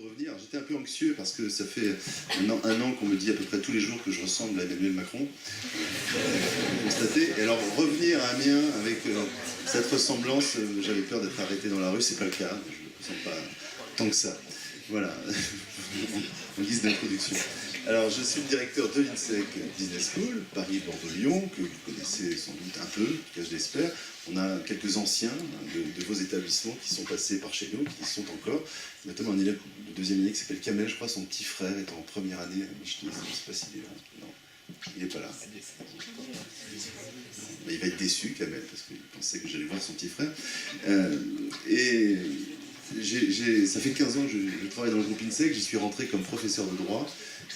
revenir. J'étais un peu anxieux parce que ça fait un an qu'on me dit à peu près tous les jours que je ressemble à Emmanuel Macron. Constaté. Et alors revenir à Amiens avec cette ressemblance, j'avais peur d'être arrêté dans la rue, c'est pas le cas, je ne me sens pas tant que ça. Voilà, en guise d'introduction. Alors, je suis le directeur de l'INSEC Business School, Paris-Bordeaux-Lyon, que vous connaissez sans doute un peu, en tout cas je l'espère. On a quelques anciens de vos établissements qui sont passés par chez nous, qui y sont encore. Notamment un élève de deuxième année qui s'appelle Kamel, je crois, son petit frère est en première année à Micheline, je ne sais pas s'il est là. Non, il n'est pas là. Mais il va être déçu, Kamel, parce qu'il pensait que j'allais voir son petit frère. Ça fait 15 ans que je travaille dans le groupe INSEC, j'y suis rentré comme professeur de droit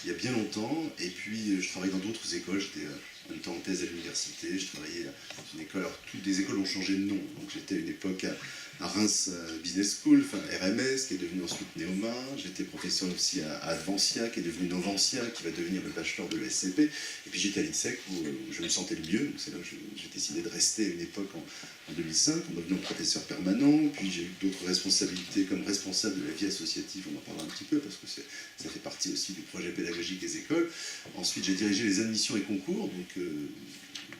il y a bien longtemps, et puis je travaille dans d'autres écoles, j'étais en même temps en thèse à l'université, je travaillais dans une école, alors toutes les écoles ont changé de nom, donc j'étais à une époque à Reims Business School, enfin RMS, qui est devenu ensuite Neoma, j'étais professeur aussi à Advancia, qui est devenu Novantia, qui va devenir le bachelor de l'ESCP, et puis j'étais à l'INSEC où je me sentais le mieux, donc c'est là que j'ai décidé de rester à une époque en 2005, en devenant professeur permanent, puis j'ai eu d'autres responsabilités comme responsable de la vie associative, on en parlera un petit peu, parce que ça fait partie aussi du projet pédagogique des écoles. Ensuite, j'ai dirigé les admissions et concours, donc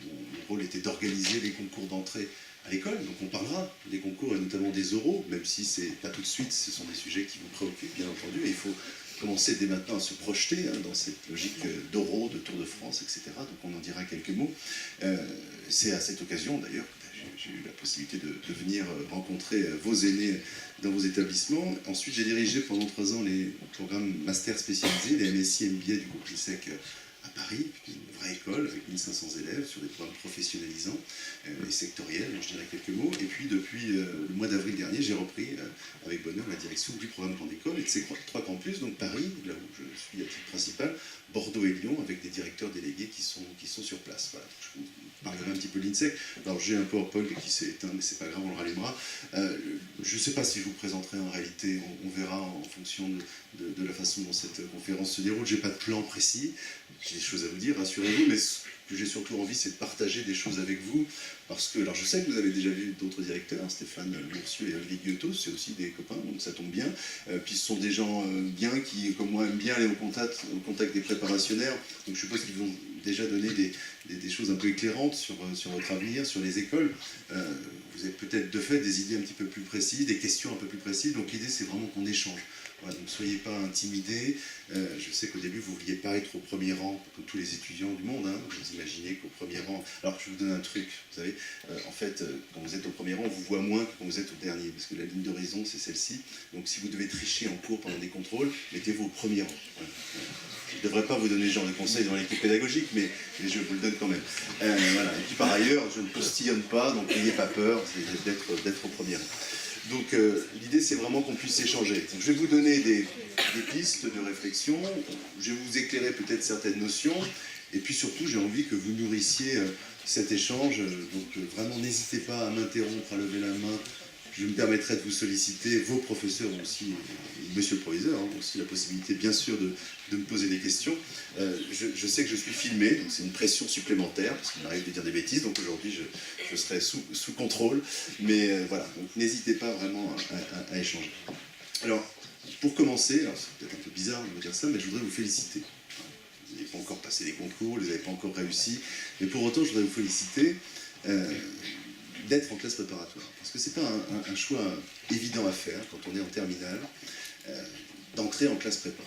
mon rôle était d'organiser les concours d'entrée à l'école, donc on parlera des concours et notamment des oraux, même si c'est pas tout de suite, ce sont des sujets qui vous préoccupent, bien entendu, et il faut commencer dès maintenant à se projeter dans cette logique d'oraux, de Tour de France, etc. Donc on en dira quelques mots. C'est à cette occasion, d'ailleurs, j'ai eu la possibilité de venir rencontrer vos aînés dans vos établissements. Ensuite, j'ai dirigé pendant 3 ans les programmes master spécialisés, les MSI MBA du groupe INSEC à Paris, une vraie école avec 1500 élèves sur des programmes professionnalisants et sectoriels, je dirais quelques mots. Et puis depuis le mois d'avril dernier, j'ai repris avec bonheur la direction du programme Grande École et de ces 3 campus, donc Paris, là où je suis à titre principal, Bordeaux et Lyon, avec des directeurs délégués qui sont sur place. Voilà. Je vous parlerai un petit peu de l'INSEC. Alors j'ai un PowerPoint qui s'est éteint, mais c'est pas grave, on le rallumera. Je ne sais pas si je vous présenterai en réalité, on verra en fonction de la façon dont cette conférence se déroule. J'ai pas de plan précis, j'ai des choses à vous dire, rassurez-vous, mais ce que j'ai surtout envie, c'est de partager des choses avec vous, parce que, alors je sais que vous avez déjà vu d'autres directeurs, Stéphane Boursieux et Olivier Guyotot, c'est aussi des copains, donc ça tombe bien, puis ce sont des gens bien qui, comme moi, aiment bien aller au contact des préparationnaires, donc je suppose qu'ils vont déjà donner des choses un peu éclairantes sur votre avenir, sur les écoles. Vous avez peut-être de fait des idées un petit peu plus précises, des questions un peu plus précises, donc l'idée c'est vraiment qu'on échange. Voilà, donc ne soyez pas intimidés. Je sais qu'au début vous ne vouliez pas être au premier rang, comme tous les étudiants du monde, hein. Vous imaginez qu'au premier rang... Alors je vous donne un truc, vous savez, en fait, quand vous êtes au premier rang, on vous voit moins que quand vous êtes au dernier, parce que la ligne d'horizon c'est celle-ci. Donc si vous devez tricher en cours pendant des contrôles, mettez-vous au premier rang. Voilà. Je ne devrais pas vous donner ce genre de conseils dans l'équipe pédagogique, mais je vous le donne quand même. Voilà. Et puis par ailleurs, je ne postillonne pas, donc n'ayez pas peur d'être au premier rang. Donc l'idée c'est vraiment qu'on puisse échanger. Donc, je vais vous donner des pistes de réflexion, je vais vous éclairer peut-être certaines notions, et puis surtout j'ai envie que vous nourrissiez cet échange, donc vraiment n'hésitez pas à m'interrompre, à lever la main. Je me permettrai de vous solliciter, vos professeurs ont aussi, monsieur le proviseur, ont aussi la possibilité bien sûr de me poser des questions. Je sais que je suis filmé, donc c'est une pression supplémentaire, parce qu'il m'arrive de dire des bêtises, donc aujourd'hui je serai sous contrôle, mais voilà, donc n'hésitez pas vraiment à échanger. Alors, pour commencer, alors c'est peut-être un peu bizarre de vous dire ça, mais je voudrais vous féliciter. Vous n'avez pas encore passé les concours, vous n'avez pas encore réussi, mais pour autant je voudrais vous féliciter d'être en classe préparatoire. Parce que ce n'est pas un choix évident à faire quand on est en terminale, d'entrer en classe prépa.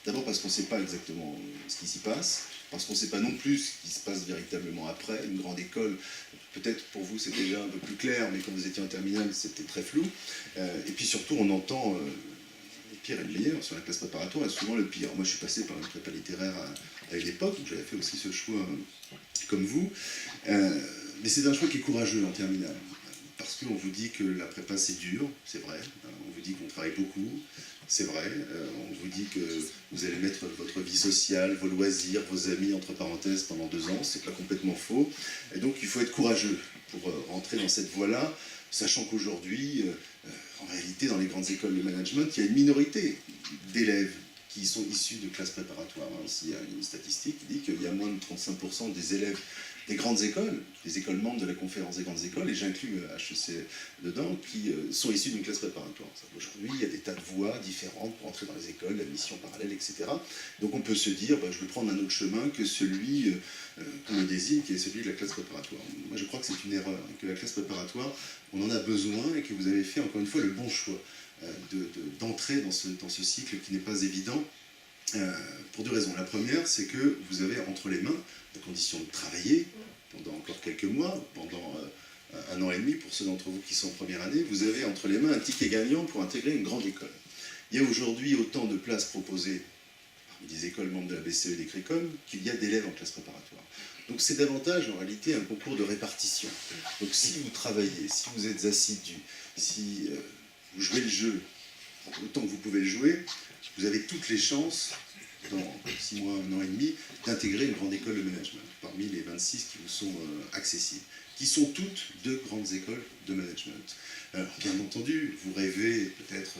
D'abord parce qu'on ne sait pas exactement ce qui s'y passe, parce qu'on ne sait pas non plus ce qui se passe véritablement après. Une grande école, peut-être pour vous c'est déjà un peu plus clair, mais quand vous étiez en terminale c'était très flou. Et puis surtout on entend le pire et le meilleur sur la classe préparatoire, et souvent le pire. Moi je suis passé par une prépa littéraire à une époque où j'avais fait aussi ce choix comme vous. Mais c'est un choix qui est courageux en terminale, parce qu'on vous dit que la prépa c'est dur, c'est vrai, on vous dit qu'on travaille beaucoup, c'est vrai, on vous dit que vous allez mettre votre vie sociale, vos loisirs, vos amis entre parenthèses pendant 2 ans, c'est pas complètement faux, et donc il faut être courageux pour rentrer dans cette voie-là, sachant qu'aujourd'hui, en réalité dans les grandes écoles de management, il y a une minorité d'élèves qui sont issus de classes préparatoires. S'il y a une statistique qui dit qu'il y a moins de 35% des élèves des grandes écoles, des écoles membres de la conférence des grandes écoles, et j'inclus HEC dedans, qui sont issues d'une classe préparatoire. Aujourd'hui, il y a des tas de voies différentes pour entrer dans les écoles, l'admission parallèle, etc. Donc on peut se dire, je vais prendre un autre chemin que celui qu'on me désigne, qui est celui de la classe préparatoire. Moi je crois que c'est une erreur, que la classe préparatoire, on en a besoin, et que vous avez fait encore une fois le bon choix d'entrer dans ce cycle qui n'est pas évident, pour deux raisons. La première, c'est que vous avez entre les mains la condition de travailler pendant encore quelques mois, pendant 1 an et demi pour ceux d'entre vous qui sont en première année, vous avez entre les mains un ticket gagnant pour intégrer une grande école. Il y a aujourd'hui autant de places proposées parmi des écoles membres de la BCE et des CRECOM qu'il y a d'élèves en classe préparatoire. Donc c'est davantage en réalité un concours de répartition. Donc si vous travaillez, si vous êtes assidu, si vous jouez le jeu autant que vous pouvez le jouer, vous avez toutes les chances, dans 6 mois, 1 an et demi, d'intégrer une grande école de management, parmi les 26 qui vous sont accessibles, qui sont toutes de grandes écoles de management. Alors, bien entendu, vous rêvez peut-être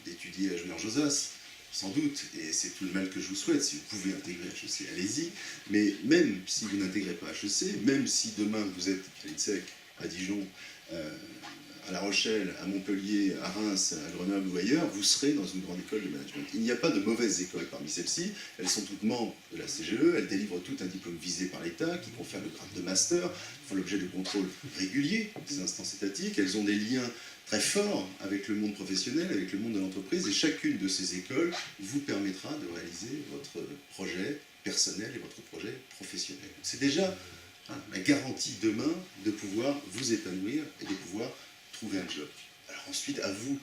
d'étudier à Junior Josas, sans doute, et c'est tout le mal que je vous souhaite. Si vous pouvez intégrer HEC, allez-y, mais même si vous n'intégrez pas HEC, même si demain vous êtes à l'INSEC, à Dijon, à La Rochelle, à Montpellier, à Reims, à Grenoble ou ailleurs, vous serez dans une grande école de management. Il n'y a pas de mauvaises écoles parmi celles-ci, elles sont toutes membres de la CGE, elles délivrent toutes un diplôme visé par l'État, qui confère le grade de master, font l'objet de contrôles réguliers des instances étatiques, elles ont des liens très forts avec le monde professionnel, avec le monde de l'entreprise, et chacune de ces écoles vous permettra de réaliser votre projet personnel et votre projet professionnel. C'est déjà la garantie demain de pouvoir vous épanouir et de pouvoir trouver un job. Alors ensuite, à vous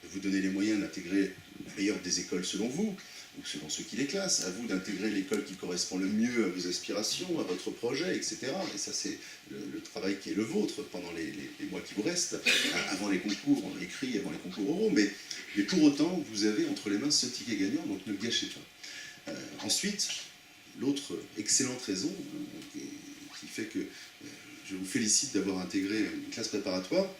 de vous donner les moyens d'intégrer la meilleure des écoles selon vous, ou selon ceux qui les classent, à vous d'intégrer l'école qui correspond le mieux à vos aspirations, à votre projet, etc. Et ça, c'est le travail qui est le vôtre pendant les mois qui vous restent, avant les concours écrits, avant les concours oraux. Mais pour autant, vous avez entre les mains ce ticket gagnant, donc ne le gâchez pas. Ensuite, l'autre excellente raison qui fait que je vous félicite d'avoir intégré une classe préparatoire,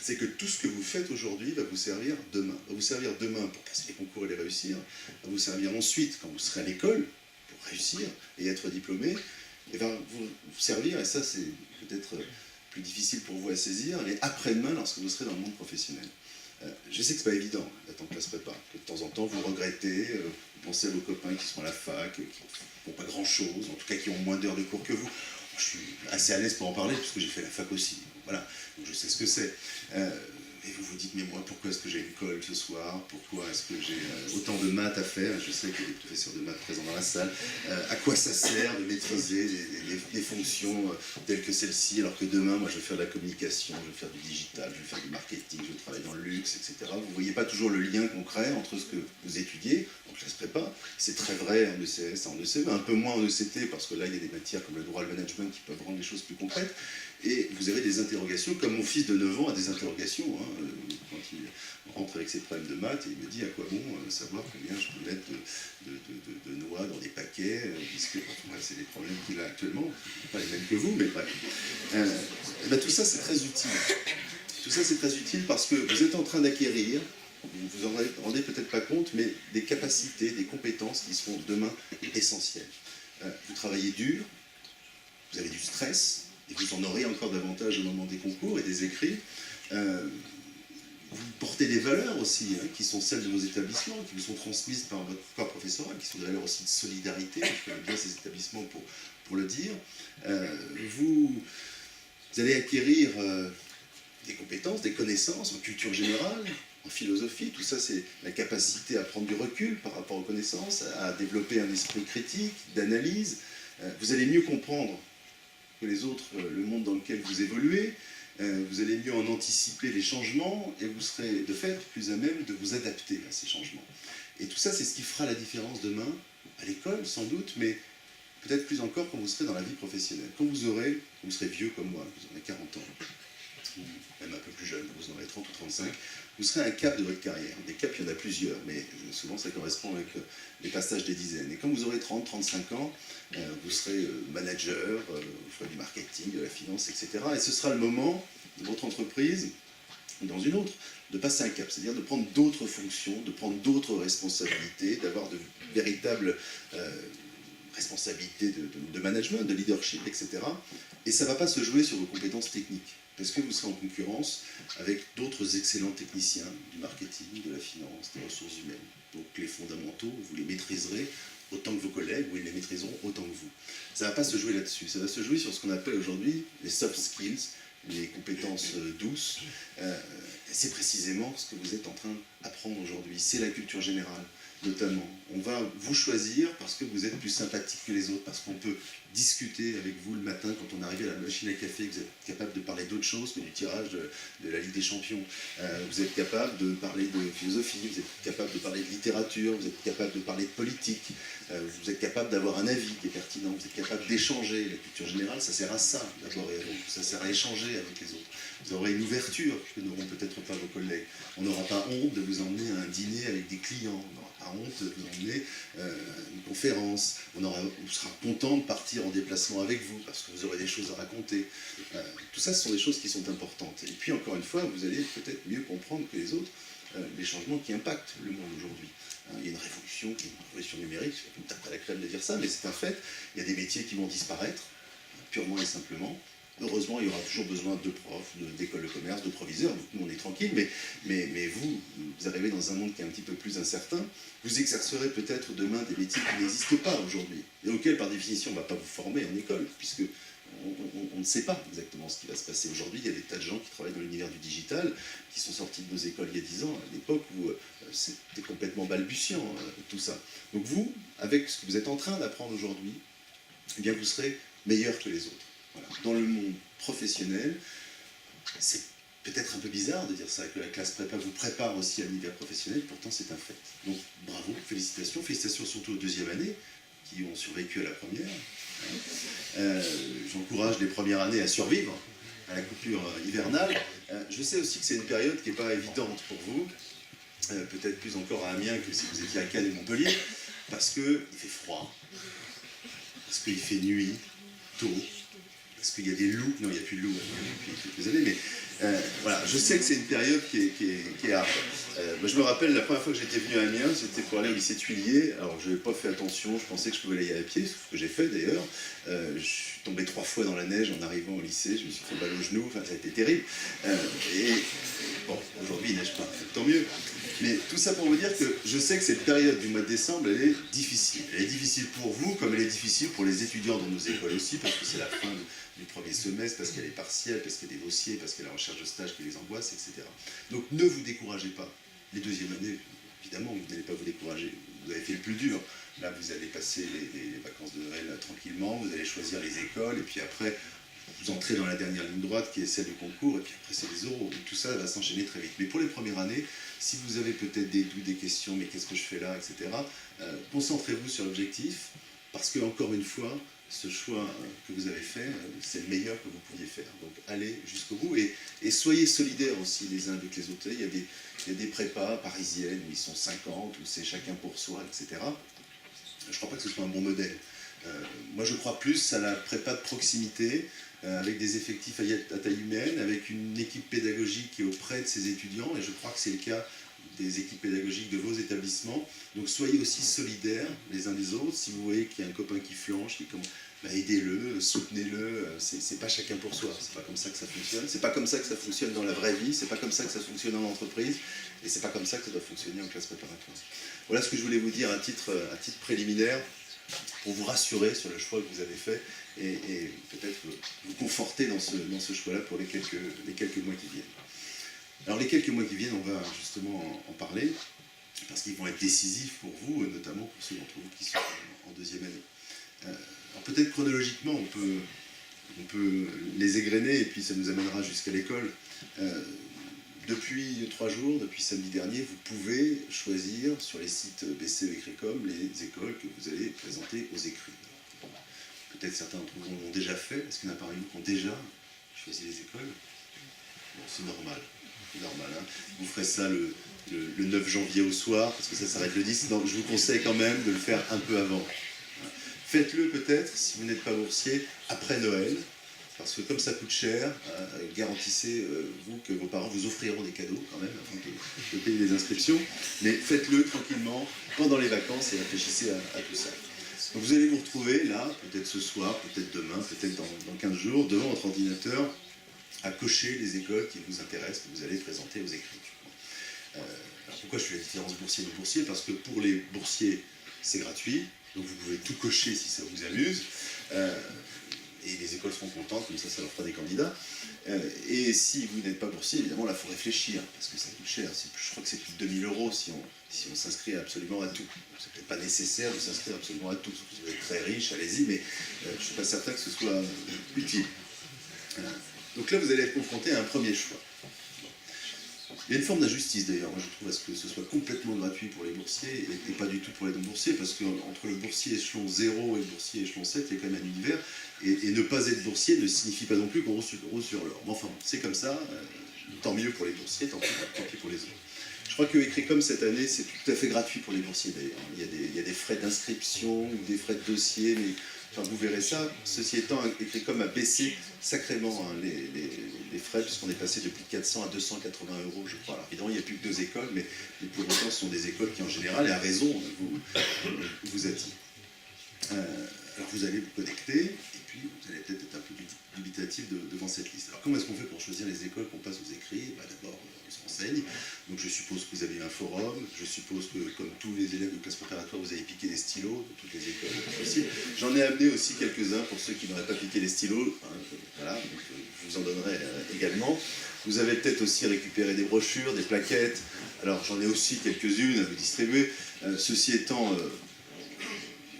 c'est que tout ce que vous faites aujourd'hui va vous servir demain. Va vous servir demain pour passer les concours et les réussir, va vous servir ensuite quand vous serez à l'école pour réussir et être diplômé, et va vous servir, et ça c'est peut-être plus difficile pour vous à saisir, mais après-demain lorsque vous serez dans le monde professionnel. Je sais que c'est pas évident d'être en classe prépa, que de temps en temps vous regrettez, vous pensez à vos copains qui sont à la fac, qui font pas grand-chose, en tout cas qui ont moins d'heures de cours que vous. Je suis assez à l'aise pour en parler, puisque j'ai fait la fac aussi. Voilà, donc je sais ce que c'est. Et vous vous dites, mais moi, pourquoi est-ce que j'ai une colle ce soir? Pourquoi est-ce que j'ai autant de maths à faire? Je sais qu'il y a des professeurs de maths présents dans la salle. À quoi ça sert de maîtriser des fonctions telles que celle-ci, alors que demain, moi, je vais faire de la communication, je vais faire du digital, je vais faire du marketing, je vais travailler dans le luxe, etc. Vous ne voyez pas toujours le lien concret entre ce que vous étudiez, en classe prépa. C'est très vrai en ECS, en ECE, un peu moins en ECT, parce que là, il y a des matières comme le droit et le management qui peuvent rendre les choses plus concrètes. Et vous avez des interrogations, comme mon fils de 9 ans a des interrogations, quand il rentre avec ses problèmes de maths, et il me dit à quoi bon savoir combien je peux mettre de noix dans des paquets, puisque c'est des problèmes qu'il a actuellement, pas les mêmes que vous, mais bref. Tout ça c'est très utile. Tout ça c'est très utile parce que vous êtes en train d'acquérir, vous vous en rendez peut-être pas compte, mais des capacités, des compétences qui seront demain essentielles. Vous travaillez dur, vous avez du stress, et vous en aurez encore davantage au moment des concours et des écrits. Vous portez des valeurs aussi, qui sont celles de vos établissements, qui vous sont transmises par votre corps professoral, qui sont des valeurs aussi de solidarité, je connais bien ces établissements pour le dire. Vous allez acquérir des compétences, des connaissances en culture générale, en philosophie. Tout ça, c'est la capacité à prendre du recul par rapport aux connaissances, à développer un esprit critique, d'analyse. Vous allez mieux comprendre que les autres, le monde dans lequel vous évoluez, vous allez mieux en anticiper les changements et vous serez de fait plus à même de vous adapter à ces changements. Et tout ça, c'est ce qui fera la différence demain, à l'école sans doute, mais peut-être plus encore quand vous serez dans la vie professionnelle. Quand vous serez vieux comme moi, vous aurez 40 ans, ou même un peu plus jeune, vous en aurez 30 ou 35, vous serez à un cap de votre carrière. Des caps, il y en a plusieurs, mais souvent ça correspond avec les passages des dizaines. Et quand vous aurez 30, 35 ans, vous serez manager, vous ferez du marketing, de la finance, etc. Et ce sera le moment de votre entreprise, ou dans une autre, de passer un cap, c'est-à-dire de prendre d'autres fonctions, de prendre d'autres responsabilités, d'avoir de véritables responsabilité de management, de leadership, etc. Et ça ne va pas se jouer sur vos compétences techniques, parce que vous serez en concurrence avec d'autres excellents techniciens du marketing, de la finance, des ressources humaines. Donc les fondamentaux, vous les maîtriserez autant que vos collègues, ou ils les maîtriseront autant que vous. Ça ne va pas se jouer là-dessus, ça va se jouer sur ce qu'on appelle aujourd'hui les soft skills, les compétences douces. C'est précisément ce que vous êtes en train d'apprendre aujourd'hui, c'est la culture générale. Notamment, on va vous choisir parce que vous êtes plus sympathique que les autres, parce qu'on peut discuter avec vous le matin quand on arrive à la machine à café, que vous êtes capable de parler d'autre chose que du tirage de la Ligue des Champions. Vous êtes capable de parler de philosophie, vous êtes capable de parler de littérature, vous êtes capable de parler de politique, vous êtes capable d'avoir un avis qui est pertinent, vous êtes capable d'échanger. La culture générale, ça sert à ça d'abord et avant tout, ça sert à échanger avec les autres. Vous aurez une ouverture que n'auront peut-être pas vos collègues. On n'aura pas honte de vous emmener à un dîner avec des clients. On n'aura pas honte de vous emmener à une conférence. On sera content de partir en déplacement avec vous parce que vous aurez des choses à raconter. Tout ça, ce sont des choses qui sont importantes. Et puis, encore une fois, vous allez peut-être mieux comprendre que les autres les changements qui impactent le monde aujourd'hui. Il y a une révolution qui est une révolution numérique. Je vais me taper à la crème de dire ça, mais c'est un fait. Il y a des métiers qui vont disparaître, purement et simplement. Heureusement, il y aura toujours besoin de profs, d'écoles de commerce, de proviseurs, donc nous on est tranquille, mais vous arrivez dans un monde qui est un petit peu plus incertain, vous exercerez peut-être demain des métiers qui n'existent pas aujourd'hui, et auxquels par définition on ne va pas vous former en école, puisque on ne sait pas exactement ce qui va se passer aujourd'hui. Il y a des tas de gens qui travaillent dans l'univers du digital, qui sont sortis de nos écoles il y a 10 ans, à l'époque où c'était complètement balbutiant, tout ça. Donc vous, avec ce que vous êtes en train d'apprendre aujourd'hui, eh bien vous serez meilleur que les autres. Voilà. Dans le monde professionnel, c'est peut-être un peu bizarre de dire ça, que la classe prépa vous prépare aussi à l'univers professionnel, pourtant c'est un fait. Donc bravo, félicitations, félicitations surtout aux deuxième années, qui ont survécu à la première. J'encourage les premières années à survivre à la coupure hivernale. Je sais aussi que c'est une période qui n'est pas évidente pour vous, peut-être plus encore à Amiens que si vous étiez à Cannes et Montpellier, parce qu'il fait froid, parce qu'il fait nuit, tôt, parce qu'il y a des loups, non il n'y a plus de loups depuis quelques années, mais voilà, je sais que c'est une période qui est hard. Moi, je me rappelle la première fois que j'étais venu à Amiens, c'était pour aller au lycée Tuillier. Alors je n'avais pas fait attention, je pensais que je pouvais aller à pied, ce que j'ai fait d'ailleurs. Je suis tombé 3 fois dans la neige en arrivant au lycée, je me suis fait mal au genou, enfin ça a été terrible. Et bon, aujourd'hui il neige pas, tant mieux. Mais tout ça pour vous dire que je sais que cette période du mois de décembre, elle est difficile. Elle est difficile pour vous, comme elle est difficile pour les étudiants dans nos écoles aussi, parce que c'est la fin du premier semestre, parce qu'il y a les partiels, parce qu'il y a des dossiers, parce qu'il y a la recherche de stage qui les angoisse, etc. Donc ne vous découragez pas. Les deuxièmes années, évidemment, vous n'allez pas vous décourager. Vous avez fait le plus dur. Là, vous allez passer les vacances de Noël tranquillement, vous allez choisir les écoles, et puis après, vous entrez dans la dernière ligne droite qui est celle du concours, et puis après c'est les oraux. Donc tout ça va s'enchaîner très vite. Mais pour les premières années, si vous avez peut-être des doutes, des questions, mais qu'est-ce que je fais là, etc., concentrez-vous sur l'objectif, parce que, encore une fois, ce choix que vous avez fait, c'est le meilleur que vous pourriez faire. Donc allez jusqu'au bout, et soyez solidaires aussi les uns avec les autres. Il y a des prépas parisiennes où ils sont 50, où c'est chacun pour soi, etc. Je ne crois pas que ce soit un bon modèle. Moi je crois plus à la prépa de proximité, avec des effectifs à taille humaine, avec une équipe pédagogique qui est auprès de ses étudiants, et je crois que c'est le cas des équipes pédagogiques de vos établissements. Donc soyez aussi solidaires les uns des autres. Si vous voyez qu'il y a un copain qui flanche, aidez-le, soutenez-le. C'est pas chacun pour soi, c'est pas comme ça que ça fonctionne. C'est pas comme ça que ça fonctionne dans la vraie vie, c'est pas comme ça que ça fonctionne en entreprise, et c'est pas comme ça que ça doit fonctionner en classe préparatoire. Voilà ce que je voulais vous dire à titre préliminaire, pour vous rassurer sur le choix que vous avez fait, et peut-être vous conforter dans ce choix-là pour les quelques mois qui viennent. Alors les quelques mois qui viennent, on va justement en parler, parce qu'ils vont être décisifs pour vous, notamment pour ceux d'entre vous qui sont en deuxième année. Alors peut-être chronologiquement, on peut les égrener, et puis ça nous amènera jusqu'à l'école. Depuis 3 jours, depuis samedi dernier, vous pouvez choisir sur les sites BCE et Crécom les écoles que vous allez présenter aux écrits. Peut-être certains d'entre vous l'ont déjà fait. Est-ce qu'il y en a parmi vous qui ont déjà choisi les écoles? Bon, c'est normal. C'est normal, hein. Vous ferez ça le 9 janvier au soir, parce que ça s'arrête le 10. Donc je vous conseille quand même de le faire un peu avant. Faites-le peut-être, si vous n'êtes pas boursier, après Noël. Parce que comme ça coûte cher, garantissez-vous que vos parents vous offriront des cadeaux quand même, afin de payer les inscriptions. Mais faites-le tranquillement pendant les vacances et réfléchissez à tout ça. Donc vous allez vous retrouver là, peut-être ce soir, peut-être demain, peut-être dans 15 jours, devant votre ordinateur, à cocher les écoles qui vous intéressent, que vous allez présenter aux écrits. Alors pourquoi je fais la différence boursier et non boursier? Parce que pour les boursiers, c'est gratuit, donc vous pouvez tout cocher si ça vous amuse. Et les écoles seront contentes, comme ça leur fera des candidats. Et si vous n'êtes pas boursier, évidemment, là, il faut réfléchir, parce que ça coûte cher. Je crois que c'est plus de 2000 € si on s'inscrit absolument à tout. C'est peut-être pas nécessaire de s'inscrire absolument à tout. Si vous êtes très riche, allez-y, mais je ne suis pas certain que ce soit utile. Donc là, vous allez être confronté à un premier choix. Il y a une forme d'injustice d'ailleurs, moi je trouve, à ce que ce soit complètement gratuit pour les boursiers et pas du tout pour les non-boursiers, parce qu'entre le boursier échelon 0 et le boursier échelon 7, il y a quand même un univers, et ne pas être boursier ne signifie pas non plus qu'on roule sur l'or. Mais enfin, c'est comme ça, tant mieux pour les boursiers, tant pis pour les autres. Je crois que Ecricom cette année, c'est tout à fait gratuit pour les boursiers d'ailleurs. Il y a des frais d'inscription ou des frais de dossier, mais enfin, vous verrez ça. Ceci étant, Ecricom a baissé sacrément les frais, puisqu'on est passé de plus de 400 à 280 €, je crois. Alors évidemment, il n'y a plus que 2 écoles, mais pour autant, ce sont des écoles qui, en général, et à raison, vous attirent. Alors vous allez vous connecter, et puis vous allez peut-être être un peu dubitatif devant cette liste. Alors comment est-ce qu'on fait pour choisir les écoles qu'on passe aux écrits? D'abord, on se renseigne. Donc je suppose que vous avez un forum, je suppose que, comme tous les élèves de classe préparatoire, vous avez piqué des stylos de toutes les écoles possibles. J'en ai amené aussi quelques-uns pour ceux qui n'auraient pas piqué les stylos. Voilà, donc, je vous en donnerai également. Vous avez peut-être aussi récupéré des brochures, des plaquettes. Alors j'en ai aussi quelques-unes à vous distribuer. Ceci étant...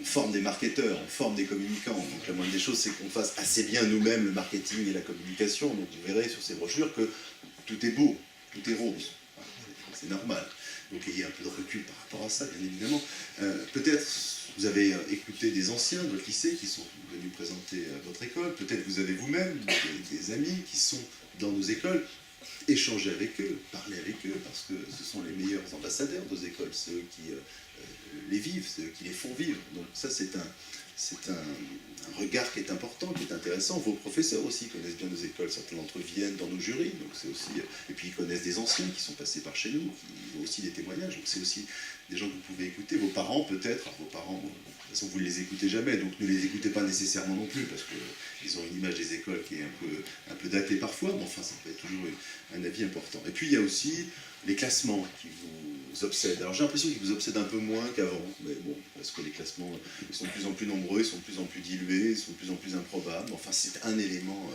on forme des marketeurs, on forme des communicants. Donc la moindre des choses, c'est qu'on fasse assez bien nous-mêmes le marketing et la communication. Donc vous verrez sur ces brochures que tout est beau, tout est rose. C'est normal. Donc ayez un peu de recul par rapport à ça, bien évidemment. Peut-être vous avez écouté des anciens de votre lycée qui sont venus présenter votre école. Peut-être vous avez vous-même des amis qui sont dans nos écoles. Échanger avec eux, parler avec eux, parce que ce sont les meilleurs ambassadeurs de nos écoles, ceux qui les vivent, ceux qui les font vivre. Donc ça, c'est un regard qui est important, qui est intéressant. Vos professeurs aussi connaissent bien nos écoles, certains d'entre eux viennent dans nos jurys, donc c'est aussi, et puis ils connaissent des anciens qui sont passés par chez nous, qui ont aussi des témoignages, donc c'est aussi des gens que vous pouvez écouter. Vos parents peut-être, alors vos parents, bon, de toute façon vous ne les écoutez jamais, donc ne les écoutez pas nécessairement non plus, parce qu'ils ont une image des écoles qui est un peu datée parfois, mais enfin ça peut être toujours un avis important. Et puis il y a aussi les classements qui vous obsèdent. Alors j'ai l'impression qu'ils vous obsèdent un peu moins qu'avant, mais bon, parce que les classements ils sont de plus en plus nombreux, ils sont de plus en plus dilués, ils sont de plus en plus improbables, enfin c'est un élément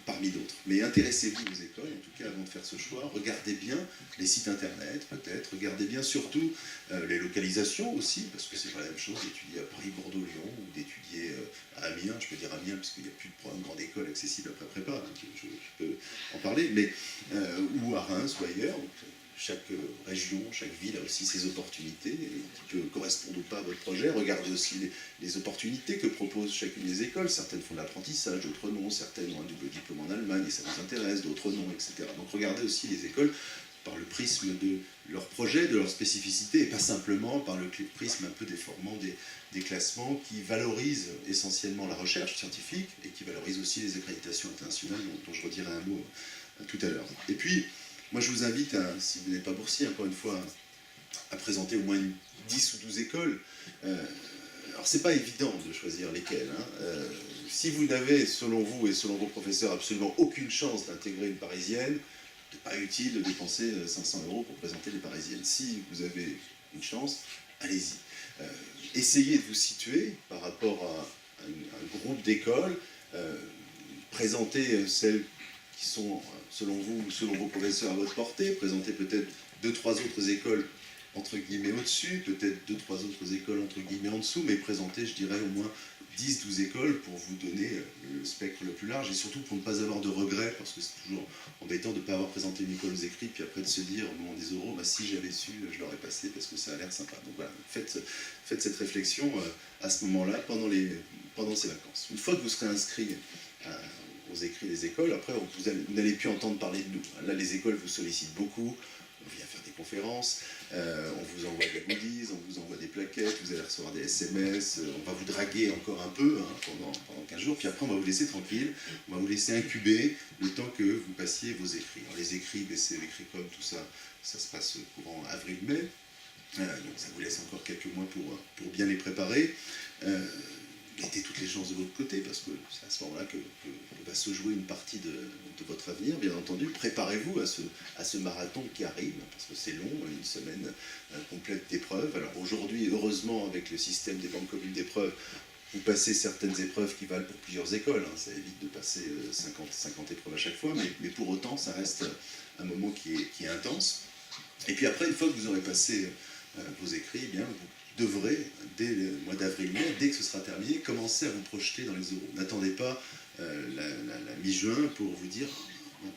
parmi d'autres. Mais intéressez-vous aux écoles, en tout cas avant de faire ce choix, regardez bien les sites internet peut-être, regardez bien surtout les localisations aussi, parce que c'est pas la même chose d'étudier à Paris, Bordeaux, Lyon, ou d'étudier à Amiens, je peux dire Amiens, puisqu'il n'y a plus de programme grande école accessible après prépa, donc je peux en parler, mais ou à Reims ou ailleurs. Donc, chaque région, chaque ville a aussi ses opportunités qui peuvent correspondre ou pas à votre projet. Regardez aussi les opportunités que proposent chacune des écoles. Certaines font de l'apprentissage, d'autres non. Certaines ont un double diplôme en Allemagne et ça vous intéresse, d'autres non, etc. Donc regardez aussi les écoles par le prisme de leur projet, de leur spécificité, et pas simplement par le prisme un peu déformant des classements qui valorisent essentiellement la recherche scientifique et qui valorisent aussi les accréditations internationales dont je redirai un mot tout à l'heure. Et puis, moi, je vous invite, si vous n'êtes pas boursier, encore une fois, à présenter au moins 10 ou 12 écoles. Alors, c'est pas évident de choisir lesquelles. Si vous n'avez, selon vous et selon vos professeurs, absolument aucune chance d'intégrer une parisienne, c'est pas utile de dépenser 500 € pour présenter les parisiennes. Si vous avez une chance, allez-y. Essayez de vous situer par rapport à un groupe d'écoles. Présentez celles qui sont, selon vous ou selon vos professeurs, à votre portée, présentez peut-être 2-3 autres écoles entre guillemets au-dessus, peut-être 2-3 autres écoles entre guillemets en dessous, mais présentez, je dirais, au moins 10-12 écoles pour vous donner le spectre le plus large et surtout pour ne pas avoir de regrets, parce que c'est toujours embêtant de ne pas avoir présenté une école aux écrits, puis après de se dire au moment des oraux, bah, si j'avais su, je l'aurais passé parce que ça a l'air sympa. Donc voilà, faites cette réflexion à ce moment-là, pendant ces vacances. Une fois que vous serez inscrit aux écrits des écoles, après vous n'allez plus entendre parler de nous. Là, les écoles vous sollicitent beaucoup, on vient faire des conférences, on vous envoie des goodies, on vous envoie des plaquettes, vous allez recevoir des SMS, on va vous draguer encore un peu pendant 15 jours, puis après on va vous laisser tranquille, on va vous laisser incuber le temps que vous passiez vos écrits. Alors les écrits, BCE, Ecricom, tout ça, ça se passe courant avril-mai. Donc ça vous laisse encore quelques mois pour bien les préparer. Mettez toutes les chances de votre côté, parce que c'est à ce moment-là que va se jouer une partie de votre avenir, bien entendu. Préparez-vous à ce marathon qui arrive, parce que c'est long, une semaine complète d'épreuves. Alors aujourd'hui, heureusement, avec le système des banques communes d'épreuves, vous passez certaines épreuves qui valent pour plusieurs écoles, hein. Ça évite de passer 50 épreuves à chaque fois, mais pour autant, ça reste un moment qui est intense. Et puis après, une fois que vous aurez passé vos écrits, eh bien, vous devrez, dès le mois d'avril-mai, dès que ce sera terminé, commencer à vous projeter dans les oraux. N'attendez pas la mi-juin pour vous dire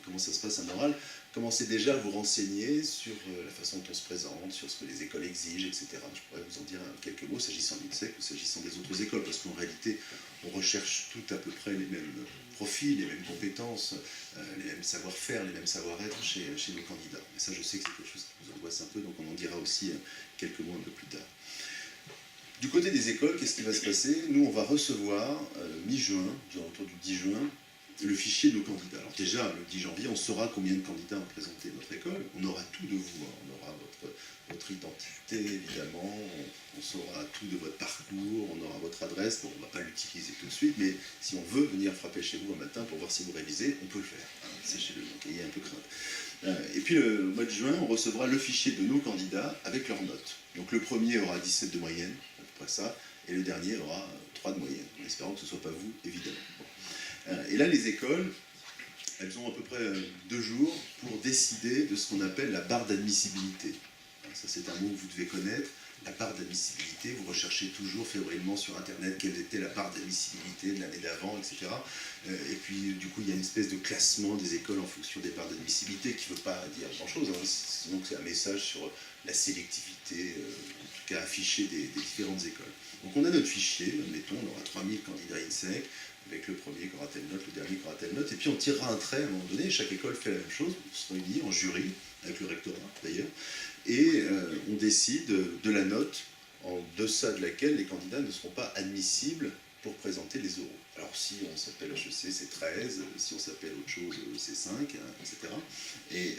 comment ça se passe un oral. Commencez déjà à vous renseigner sur la façon dont on se présente, sur ce que les écoles exigent, etc. Je pourrais vous en dire quelques mots s'agissant de l'INSEC ou s'agissant des autres écoles, parce qu'en réalité, on recherche tout à peu près les mêmes profils, les mêmes compétences, les mêmes savoir-faire, les mêmes savoir-être chez nos candidats. Mais ça, je sais que c'est quelque chose qui vous angoisse un peu, donc on en dira aussi quelques mots un peu plus tard. Du côté des écoles, qu'est-ce qui va se passer? Nous, on va recevoir, mi-juin, autour du 10 juin, le fichier de nos candidats. Alors déjà, le 10 janvier, on saura combien de candidats ont présenté notre école. On aura tout de vous, hein. On aura votre identité, évidemment, on saura tout de votre parcours, on aura votre adresse. Bon, on ne va pas l'utiliser tout de suite, mais si on veut venir frapper chez vous un matin pour voir si vous révisez, on peut le faire. Hein. Sachez-le, donc ayez un peu crainte. Et puis le mois de juin, on recevra le fichier de nos candidats avec leurs notes. Donc le premier aura 17 de moyenne, à peu près ça, et le dernier aura 3 de moyenne, en espérant que ce ne soit pas vous, évidemment. Et là, les écoles, elles ont à peu près 2 jours pour décider de ce qu'on appelle la barre d'admissibilité. Ça, c'est un mot que vous devez connaître. La barre d'admissibilité, vous recherchez toujours fébrilement sur Internet quelle était la barre d'admissibilité de l'année d'avant, etc. Et puis, du coup, il y a une espèce de classement des écoles en fonction des barres d'admissibilité qui ne veut pas dire grand-chose. Hein. Sinon, c'est un message sur la sélectivité, en tout cas affichée des différentes écoles. Donc, on a notre fichier, admettons, on aura 3000 candidats INSEC, avec le premier qui aura telle note, le dernier qui aura telle note, et puis on tirera un trait à un moment donné, chaque école fait la même chose, on se réunit en jury, avec le rectorat d'ailleurs, et on décide de la note en deçà de laquelle les candidats ne seront pas admissibles pour présenter les oraux. Alors si on s'appelle HEC, c'est 13, si on s'appelle autre chose, c'est 5, etc. Et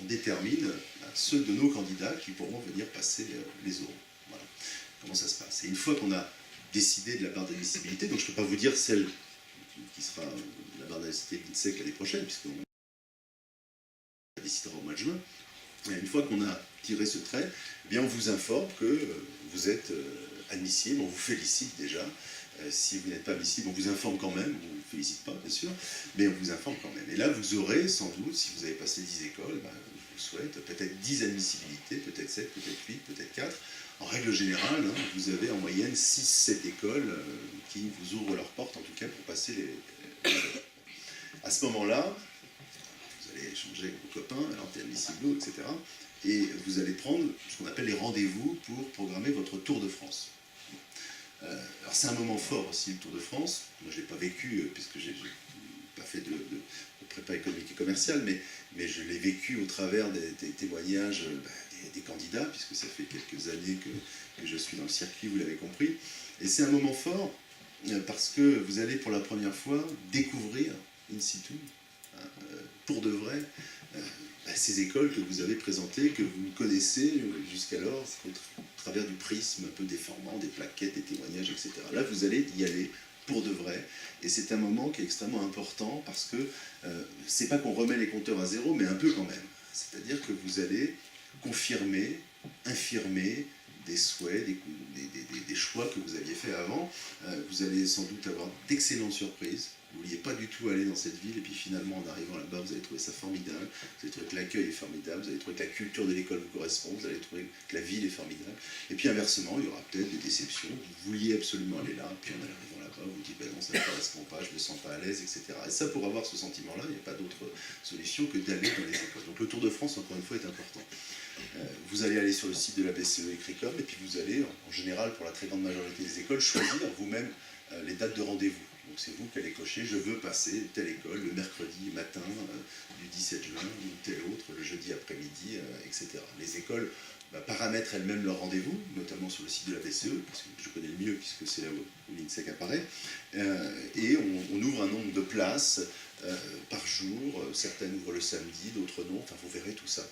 on détermine ceux de nos candidats qui pourront venir passer les oraux. Voilà comment ça se passe. Et une fois qu'on a décidé de la barre d'admissibilité, donc je ne peux pas vous dire celle qui sera la barre d'admissibilité de l'INSEC l'année prochaine, puisqu'on décidera au mois de juin. Et une fois qu'on a tiré ce trait, eh bien on vous informe que vous êtes admissible, on vous félicite déjà. Si vous n'êtes pas admissible, on vous informe quand même, on ne vous félicite pas bien sûr, mais on vous informe quand même. Et là vous aurez sans doute, si vous avez passé 10 écoles, je vous souhaite peut-être 10 admissibilités, peut-être 7, peut-être 8, peut-être 4. En règle générale, hein, vous avez en moyenne 6-7 écoles qui vous ouvrent leurs portes, en tout cas pour passer les à ce moment-là, vous allez échanger avec vos copains, l'antenne etc. Et vous allez prendre ce qu'on appelle les rendez-vous pour programmer votre Tour de France. Alors c'est un moment fort aussi, le Tour de France. Moi je ne l'ai pas vécu, puisque je n'ai pas fait de prépa économique et commerciale, mais je l'ai vécu au travers des témoignages des candidats, puisque ça fait quelques années que je suis dans le circuit, vous l'avez compris. Et c'est un moment fort, parce que vous allez pour la première fois découvrir, in situ, pour de vrai, ces écoles que vous avez présentées, que vous connaissez jusqu'alors au travers du prisme un peu déformant, des plaquettes, des témoignages, etc. Là, vous allez y aller pour de vrai, et c'est un moment qui est extrêmement important parce que c'est pas qu'on remet les compteurs à zéro, mais un peu quand même. C'est-à-dire que vous allez confirmer, infirmer des souhaits, des choix que vous aviez fait avant. Vous allez sans doute avoir d'excellentes surprises. Vous ne vouliez pas du tout aller dans cette ville, et puis finalement, en arrivant là-bas, vous allez trouver ça formidable, vous allez trouver que l'accueil est formidable, vous allez trouver que la culture de l'école vous correspond, vous allez trouver que la ville est formidable. Et puis inversement, il y aura peut-être des déceptions, vous vouliez absolument aller là, puis en arrivant là-bas, vous dites, ben non, ça ne me correspond pas, je ne me sens pas à l'aise, etc. Et ça, pour avoir ce sentiment-là, il n'y a pas d'autre solution que d'aller dans les écoles. Donc le Tour de France, encore une fois, est important. Vous allez aller sur le site de la BCE Écricom, et puis vous allez, en général, pour la très grande majorité des écoles, choisir vous-même les dates de rendez-vous. Donc c'est vous qui allez cocher, je veux passer telle école le mercredi matin du 17 juin, ou telle autre le jeudi après-midi, etc. Les écoles paramètrent elles-mêmes leurs rendez-vous, notamment sur le site de la BCE, parce que je connais le mieux puisque c'est là où l'INSEC apparaît, et on ouvre un nombre de places par jour, certaines ouvrent le samedi, d'autres non, enfin vous verrez tout ça.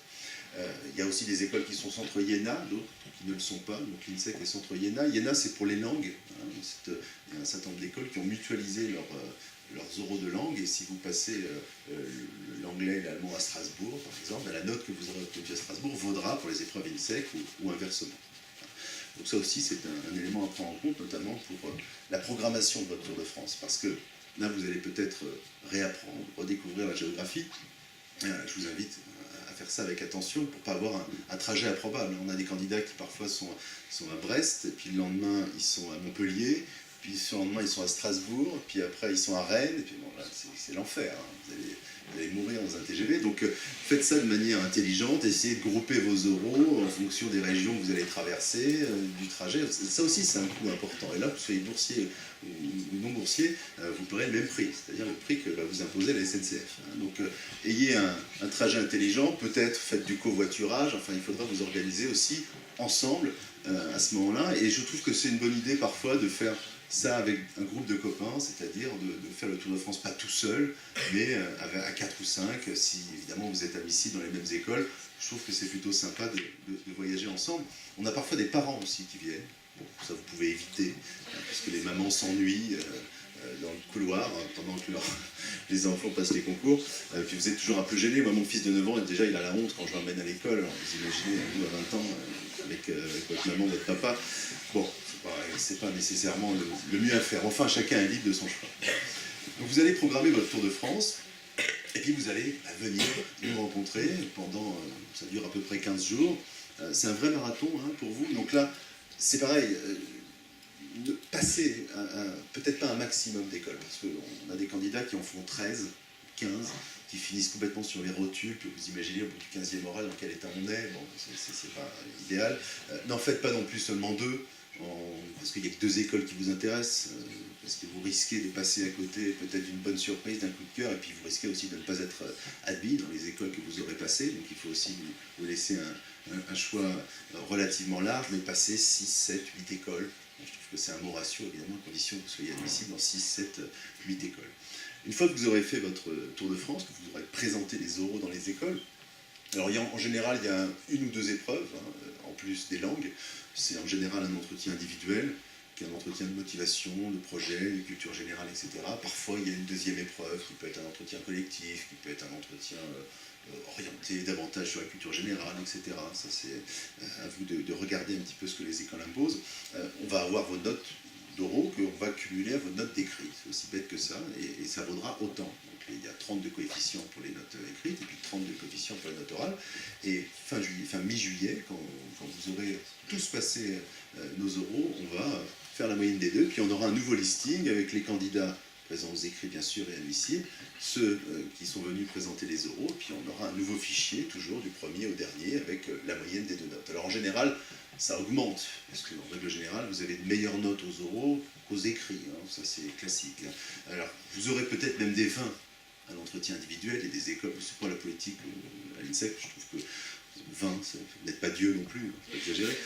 Il y a aussi des écoles qui sont centre IENA, d'autres qui ne le sont pas, donc l'INSEC est centre IENA. IENA c'est pour les langues, hein, il y a un certain nombre d'écoles qui ont mutualisé leurs oraux de langue, et si vous passez l'anglais et l'allemand à Strasbourg, par exemple, la note que vous aurez obtenue à Strasbourg vaudra pour les épreuves INSEC ou inversement. Donc ça aussi c'est un élément à prendre en compte, notamment pour la programmation de votre Tour de France, parce que là vous allez peut-être réapprendre, redécouvrir la géographie. Je vous invite à faire ça avec attention pour ne pas avoir un trajet improbable. On a des candidats qui parfois sont à Brest, et puis le lendemain ils sont à Montpellier, puis le lendemain ils sont à Strasbourg, puis après ils sont à Rennes, et puis bon là c'est l'enfer, hein. Vous allez mourir dans un TGV, donc faites ça de manière intelligente, essayez de grouper vos euros en fonction des régions que vous allez traverser, du trajet. Ça aussi c'est un coût important, et là que vous soyez boursier ou non boursier, vous paierez le même prix, c'est-à-dire le prix que va vous imposer la SNCF. Donc ayez un trajet intelligent, peut-être faites du covoiturage, enfin il faudra vous organiser aussi ensemble à ce moment-là, et je trouve que c'est une bonne idée parfois de faire ça avec un groupe de copains, c'est-à-dire de faire le Tour de France pas tout seul, mais à 4 ou 5, si évidemment vous êtes admissibles dans les mêmes écoles. Je trouve que c'est plutôt sympa de voyager ensemble. On a parfois des parents aussi qui viennent, bon, ça vous pouvez éviter, parce que les mamans s'ennuient dans le couloir pendant que les enfants passent les concours. Puis vous êtes toujours un peu gêné. Moi, mon fils de 9 ans, déjà, il a la honte quand je l'emmène à l'école. Alors, vous imaginez, vous à 20 ans, avec votre maman, votre papa. Bon, c'est pas nécessairement le mieux à faire. Enfin, chacun est libre de son choix. Donc, vous allez programmer votre Tour de France. Et puis, vous allez venir nous rencontrer pendant, ça dure à peu près 15 jours. C'est un vrai marathon hein, pour vous. Donc là, c'est pareil. Passer peut-être pas un maximum d'écoles, parce qu'on a des candidats qui en font 13, 15, qui finissent complètement sur les rotules, que vous imaginez au bout du 15e oral dans quel état on est, bon, c'est pas idéal. N'en faites pas non plus seulement 2, parce qu'il n'y a que 2 écoles qui vous intéressent, parce que vous risquez de passer à côté peut-être d'une bonne surprise, d'un coup de cœur, et puis vous risquez aussi de ne pas être admis dans les écoles que vous aurez passées, donc il faut aussi vous laisser un choix relativement large, mais passer 6, 7, 8 écoles. Je trouve que c'est un bon ratio, évidemment, à condition que vous soyez admissible dans 6, 7, 8 écoles. Une fois que vous aurez fait votre Tour de France, que vous aurez présenté les oraux dans les écoles, alors en général, il y a 1 ou 2 épreuves, hein, en plus des langues. C'est en général un entretien individuel, qui est un entretien de motivation, de projet, de culture générale, etc. Parfois, il y a une 2e épreuve, qui peut être un entretien collectif, qui peut être un entretien orienté davantage sur la culture générale, etc. Ça, c'est à vous de regarder un petit peu ce que les écoles imposent. On va avoir vos notes d'oraux qu'on va cumuler à vos notes d'écrit. C'est aussi bête que ça, et ça vaudra autant. Donc, il y a 32 coefficients pour les notes écrites, et puis 32 coefficients pour les notes orales. Et fin mi-juillet, quand vous aurez tous passé nos oraux, on va faire la moyenne des deux, puis on aura un nouveau listing avec les candidats présents aux écrits bien sûr et admissibles, ceux qui sont venus présenter les oraux, puis on aura un nouveau fichier, toujours du premier au dernier, avec la moyenne des 2 notes. Alors en général, ça augmente, parce qu'en règle générale, vous avez de meilleures notes aux oraux qu'aux écrits, hein, ça c'est classique. Alors vous aurez peut-être même des 20 à l'entretien individuel, et des écoles, c'est pas la politique à l'INSEC, je trouve que 20, vous n'êtes pas Dieu non plus, faut pas exagérer.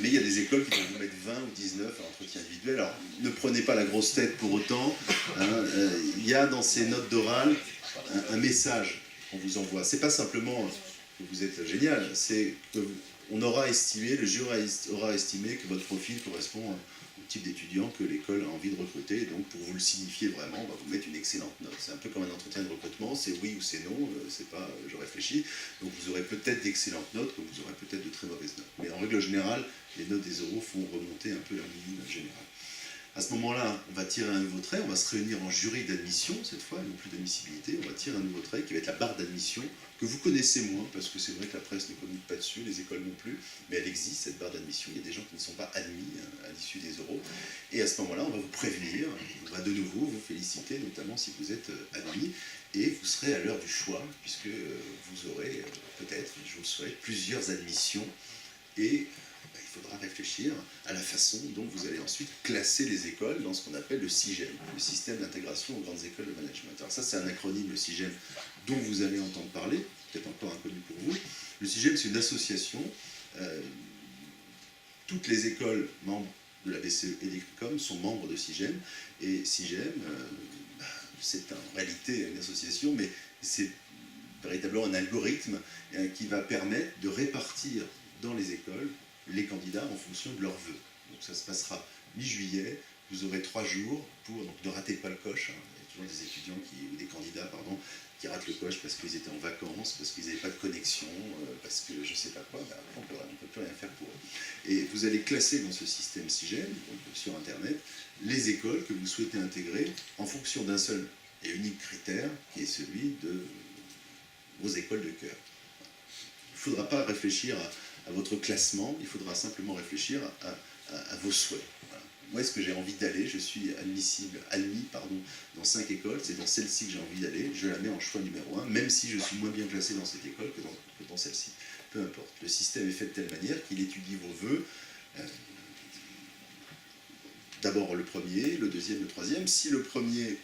Mais il y a des écoles qui vont vous mettre 20 ou 19 à l'entretien individuel. Alors ne prenez pas la grosse tête pour autant. Il y a dans ces notes d'oral un message qu'on vous envoie. C'est pas simplement que vous êtes génial, c'est qu'on aura estimé, le jury aura estimé que votre profil correspond au type d'étudiant que l'école a envie de recruter. Et donc pour vous le signifier vraiment, on va vous mettre une excellente note. C'est un peu comme un entretien de recrutement, c'est oui ou c'est non, c'est pas je réfléchis. Donc vous aurez peut-être d'excellentes notes, comme vous aurez peut-être de très mauvaises notes. Mais en règle générale, les notes des oraux font remonter un peu la moyenne générale. À ce moment-là, on va tirer un nouveau trait, on va se réunir en jury d'admission, cette fois, et non plus d'admissibilité, on va tirer un nouveau trait qui va être la barre d'admission, que vous connaissez moins, parce que c'est vrai que la presse ne communique pas dessus, les écoles non plus, mais elle existe, cette barre d'admission, il y a des gens qui ne sont pas admis à l'issue des oraux, et à ce moment-là, on va vous prévenir, on va de nouveau vous féliciter, notamment si vous êtes admis, et vous serez à l'heure du choix, puisque vous aurez peut-être, je vous le souhaite, plusieurs admissions, et il faudra réfléchir à la façon dont vous allez ensuite classer les écoles dans ce qu'on appelle le SIGEM, le système d'intégration aux grandes écoles de management. Alors ça, c'est un acronyme, le SIGEM, dont vous allez entendre parler, peut-être encore inconnu pour vous. Le SIGEM, c'est une association. Toutes les écoles membres de la BCE et d'ECRICOM sont membres de SIGEM, et SIGEM c'est en réalité une association, mais c'est véritablement un algorithme qui va permettre de répartir dans les écoles les candidats en fonction de leurs vœux. Donc ça se passera mi-juillet, vous aurez 3 jours pour, donc ne ratez pas le coche, hein. Il y a toujours des étudiants ou des candidats, pardon, qui ratent le coche parce qu'ils étaient en vacances, parce qu'ils n'avaient pas de connexion, parce que je ne sais pas quoi, ben, on ne peut plus rien faire pour eux. Et vous allez classer dans ce système SIGEL, sur Internet, les écoles que vous souhaitez intégrer en fonction d'un seul et unique critère, qui est celui de vos écoles de cœur. Il ne faudra pas réfléchir à votre classement, il faudra simplement réfléchir à vos souhaits. Voilà. Moi, est-ce que j'ai envie d'aller? Je suis admis dans 5 écoles, c'est dans celle-ci que j'ai envie d'aller, je la mets en choix numéro 1, même si je suis moins bien classé dans cette école que dans celle-ci. Peu importe. Le système est fait de telle manière qu'il étudie vos vœux, d'abord le premier, le deuxième, le troisième. Si le premier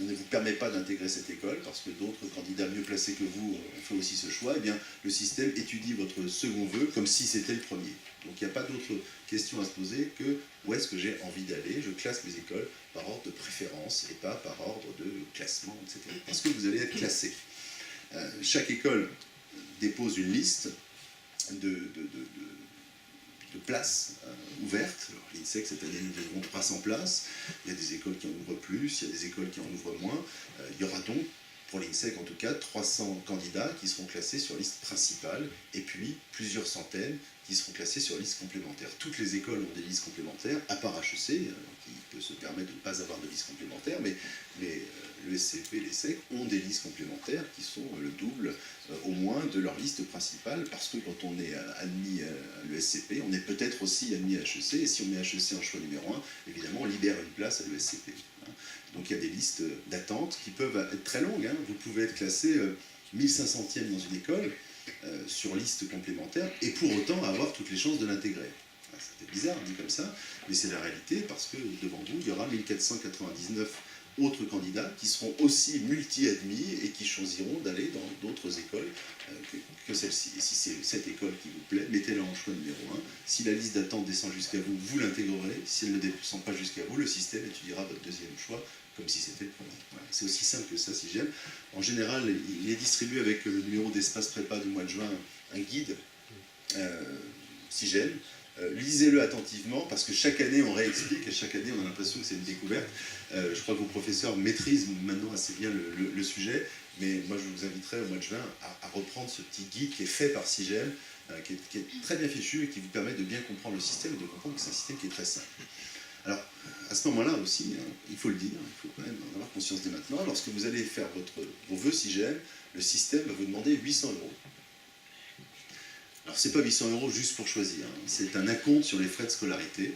ne vous permet pas d'intégrer cette école, parce que d'autres candidats mieux placés que vous ont fait aussi ce choix, eh bien, le système étudie votre second vœu comme si c'était le premier. Donc il n'y a pas d'autre question à se poser que où est-ce que j'ai envie d'aller. Je classe mes écoles par ordre de préférence et pas par ordre de classement, etc. Parce que vous allez être classé. Chaque école dépose une liste de places ouvertes. L'INSEC, cette année, nous avons 300 places. Il y a des écoles qui en ouvrent plus, il y a des écoles qui en ouvrent moins. Il y aura donc, pour l'INSEC en tout cas, 300 candidats qui seront classés sur liste principale, et puis plusieurs centaines qui seront classés sur liste complémentaire. Toutes les écoles ont des listes complémentaires, à part HEC, qui peut se permettre de ne pas avoir de liste complémentaire, mais le SCP et les SEC ont des listes complémentaires qui sont le double au moins de leur liste principale, parce que quand on est admis à l'ESCP, on est peut-être aussi admis à HEC, et si on met HEC en choix numéro 1, évidemment on libère une place à l'ESCP. Donc il y a des listes d'attente qui peuvent être très longues, hein. Vous pouvez être classé 1500e dans une école, sur liste complémentaire, et pour autant avoir toutes les chances de l'intégrer. C'était bizarre dit comme ça, mais c'est la réalité, parce que devant vous, il y aura 1499 autres candidats qui seront aussi multi-admis et qui choisiront d'aller dans d'autres écoles que celle-ci. Et si c'est cette école qui vous plaît, mettez-la en choix numéro 1. Si la liste d'attente descend jusqu'à vous, vous l'intégrerez. Si elle ne descend pas jusqu'à vous, le système étudiera votre deuxième choix comme si c'était le premier. Voilà. C'est aussi simple que ça, SIGEL. En général, il est distribué avec le numéro d'espace prépa du mois de juin, un guide SIGEL. Lisez-le attentivement, parce que chaque année on réexplique, et chaque année on a l'impression que c'est une découverte. Je crois que vos professeurs maîtrisent maintenant assez bien le sujet, mais moi je vous inviterai au mois de juin à reprendre ce petit guide qui est fait par SIGEL, qui est très bien fichu et qui vous permet de bien comprendre le système et de comprendre que c'est un système qui est très simple. Alors, à ce moment-là aussi, hein, il faut le dire, il faut quand même en avoir conscience dès maintenant, lorsque vous allez faire vos vœux SIGEL, le système va vous demander 800 €. Alors, ce n'est pas 800 € juste pour choisir, hein. C'est un acompte sur les frais de scolarité.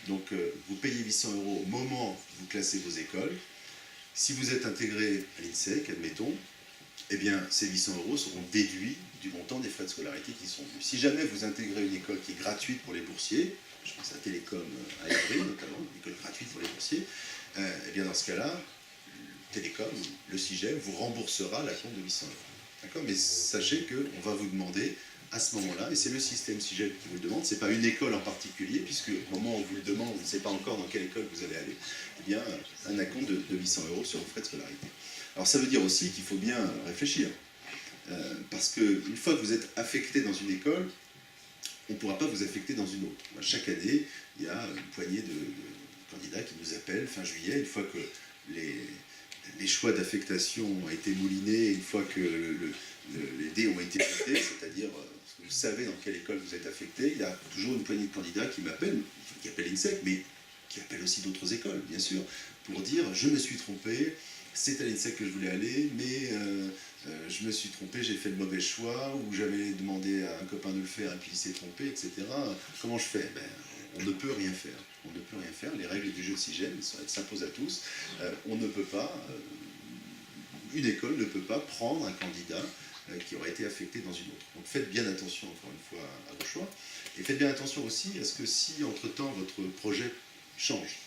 Donc, vous payez 800 € au moment où vous classez vos écoles. Si vous êtes intégré à l'INSEC, admettons, eh bien, ces 800 € seront déduits du montant des frais de scolarité qui sont dus. Si jamais vous intégrez une école qui est gratuite pour les boursiers, je pense à Télécom à Évry notamment, une école gratuite pour les boursiers, eh bien, dans ce cas-là, Télécom, le SIGEL, vous remboursera l'acompte de 800 €. D'accord ? Mais sachez qu'on va vous demander à ce moment-là, et c'est le système SIGEL qui vous le demande, ce n'est pas une école en particulier, puisque au moment où on vous le demande, on ne sait pas encore dans quelle école vous allez aller, eh bien, un acompte de 800 € sur vos frais de scolarité. Alors ça veut dire aussi qu'il faut bien réfléchir, parce qu'une fois que vous êtes affecté dans une école, on ne pourra pas vous affecter dans une autre. Chaque année, il y a une poignée de candidats qui nous appellent fin juillet, une fois que les choix d'affectation ont été moulinés, une fois que les dés ont été jetés, c'est-à-dire vous savez dans quelle école vous êtes affecté, il y a toujours une poignée de candidats qui m'appellent, qui appellent l'INSEC, mais qui appellent aussi d'autres écoles, bien sûr, pour dire « je me suis trompé, c'est à l'INSEC que je voulais aller, mais je me suis trompé, j'ai fait le mauvais choix, ou j'avais demandé à un copain de le faire et puis il s'est trompé, etc. Comment je fais ?» On ne peut rien faire. On ne peut rien faire. Les règles du jeu de SIGEL s'imposent à tous. On ne peut pas, une école ne peut pas prendre un candidat qui aurait été affecté dans une autre. Donc faites bien attention, encore une fois, à vos choix. Et faites bien attention aussi à ce que si, entre-temps, votre projet change,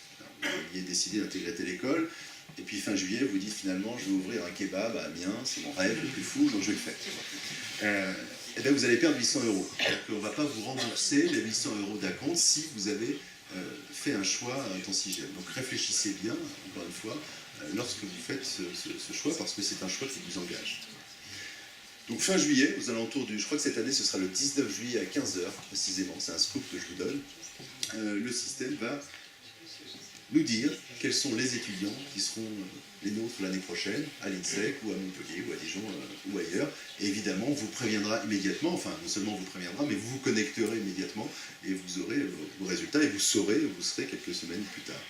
vous aviez décidé d'intégrer telle école, et puis fin juillet, vous dites finalement, je vais ouvrir un kebab à Amiens, c'est mon rêve le plus fou, donc je vais le faire. Et bien vous allez perdre 800 €. Donc on ne va pas vous rembourser les 800 € d'acompte si vous avez fait un choix dans SIGEL. Donc réfléchissez bien, encore une fois, lorsque vous faites ce choix, parce que c'est un choix qui vous engage. Donc fin juillet, aux alentours du... Je crois que cette année, ce sera le 19 juillet à 15 h, précisément, c'est un scoop que je vous donne. Le système va nous dire quels sont les étudiants qui seront les nôtres l'année prochaine, à l'INSEC ou à Montpellier ou à Dijon ou ailleurs. Et évidemment, on vous préviendra immédiatement, enfin non seulement on vous préviendra, mais vous vous connecterez immédiatement et vous aurez vos résultats et vous saurez où vous serez quelques semaines plus tard.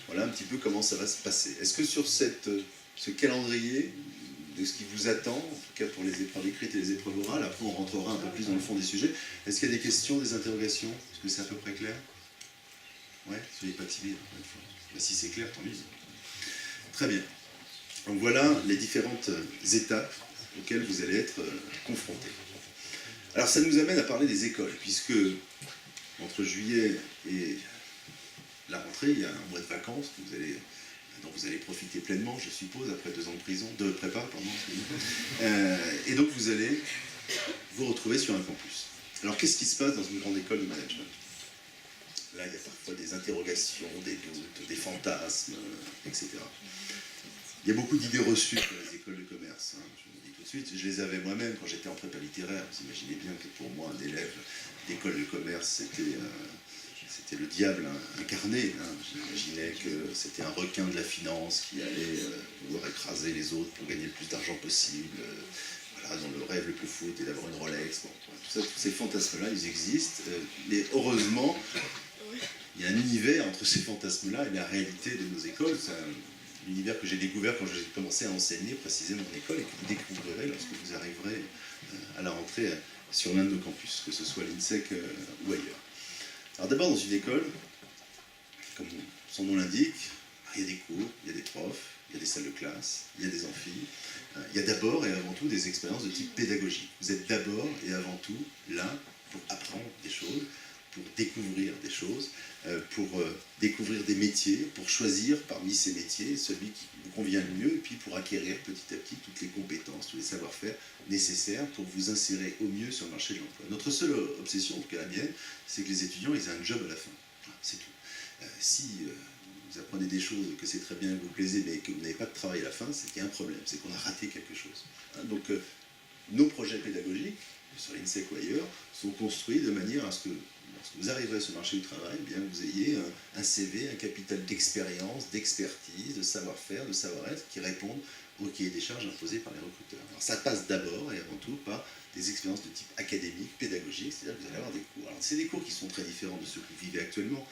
Voilà un petit peu comment ça va se passer. Est-ce que sur ce calendrier de ce qui vous attend, en tout cas pour les épreuves écrites et les épreuves orales, après on rentrera un peu plus dans le fond des sujets, est-ce qu'il y a des questions, des interrogations? Est-ce que c'est à peu près clair? Ouais, soyez pas timide. Si c'est clair, tant mieux. Très bien. Donc voilà les différentes étapes auxquelles vous allez être confrontés. Alors ça nous amène à parler des écoles, puisque entre juillet et la rentrée, il y a un mois de vacances dont vous allez profiter pleinement, je suppose, après 2 ans de prison, de prépa, pardon. Et donc vous allez vous retrouver sur un campus. Alors qu'est-ce qui se passe dans une grande école de management? Là, il y a parfois des interrogations, des doutes, des fantasmes, etc. Il y a beaucoup d'idées reçues sur les écoles de commerce. Je vous le dis tout de suite, je les avais moi-même quand j'étais en prépa littéraire. Vous imaginez bien que pour moi, un élève d'école de commerce, c'était le diable incarné. J'imaginais que c'était un requin de la finance qui allait vouloir écraser les autres pour gagner le plus d'argent possible. Voilà, dont le rêve le plus fou était d'avoir une Rolex. Bon, tous ces fantasmes-là, ils existent. Mais heureusement, il y a un univers entre ces fantasmes-là et la réalité de nos écoles. C'est un univers que j'ai découvert quand j'ai commencé à enseigner précisément en école et que vous découvrirez lorsque vous arriverez à la rentrée sur l'un de nos campus, que ce soit l'INSEC ou ailleurs. Alors d'abord, dans une école, comme son nom l'indique, il y a des cours, il y a des profs, il y a des salles de classe, il y a des amphis. Il y a d'abord et avant tout des expériences de type pédagogique. Vous êtes d'abord et avant tout là pour apprendre des choses, pour découvrir des choses, pour découvrir des métiers, pour choisir parmi ces métiers celui qui vous convient le mieux, et puis pour acquérir petit à petit toutes les compétences, tous les savoir-faire nécessaires pour vous insérer au mieux sur le marché de l'emploi. Notre seule obsession, en tout cas la mienne, c'est que les étudiants aient un job à la fin. Voilà, c'est tout. Si vous apprenez des choses, que c'est très bien, que vous plaisez, mais que vous n'avez pas de travail à la fin, c'est qu'il y a un problème, c'est qu'on a raté quelque chose. Donc nos projets pédagogiques, sur l'INSEC ou ailleurs, sont construits de manière à ce que lorsque vous arriverez sur le marché du travail, eh bien, vous ayez un CV, un capital d'expérience, d'expertise, de savoir-faire, de savoir-être qui répondent au cahier des charges imposées par les recruteurs. Alors ça passe d'abord et avant tout par des expériences de type académique, pédagogique, c'est-à-dire que vous allez avoir des cours. Alors c'est des cours qui sont très différents de ceux que vous vivez actuellement.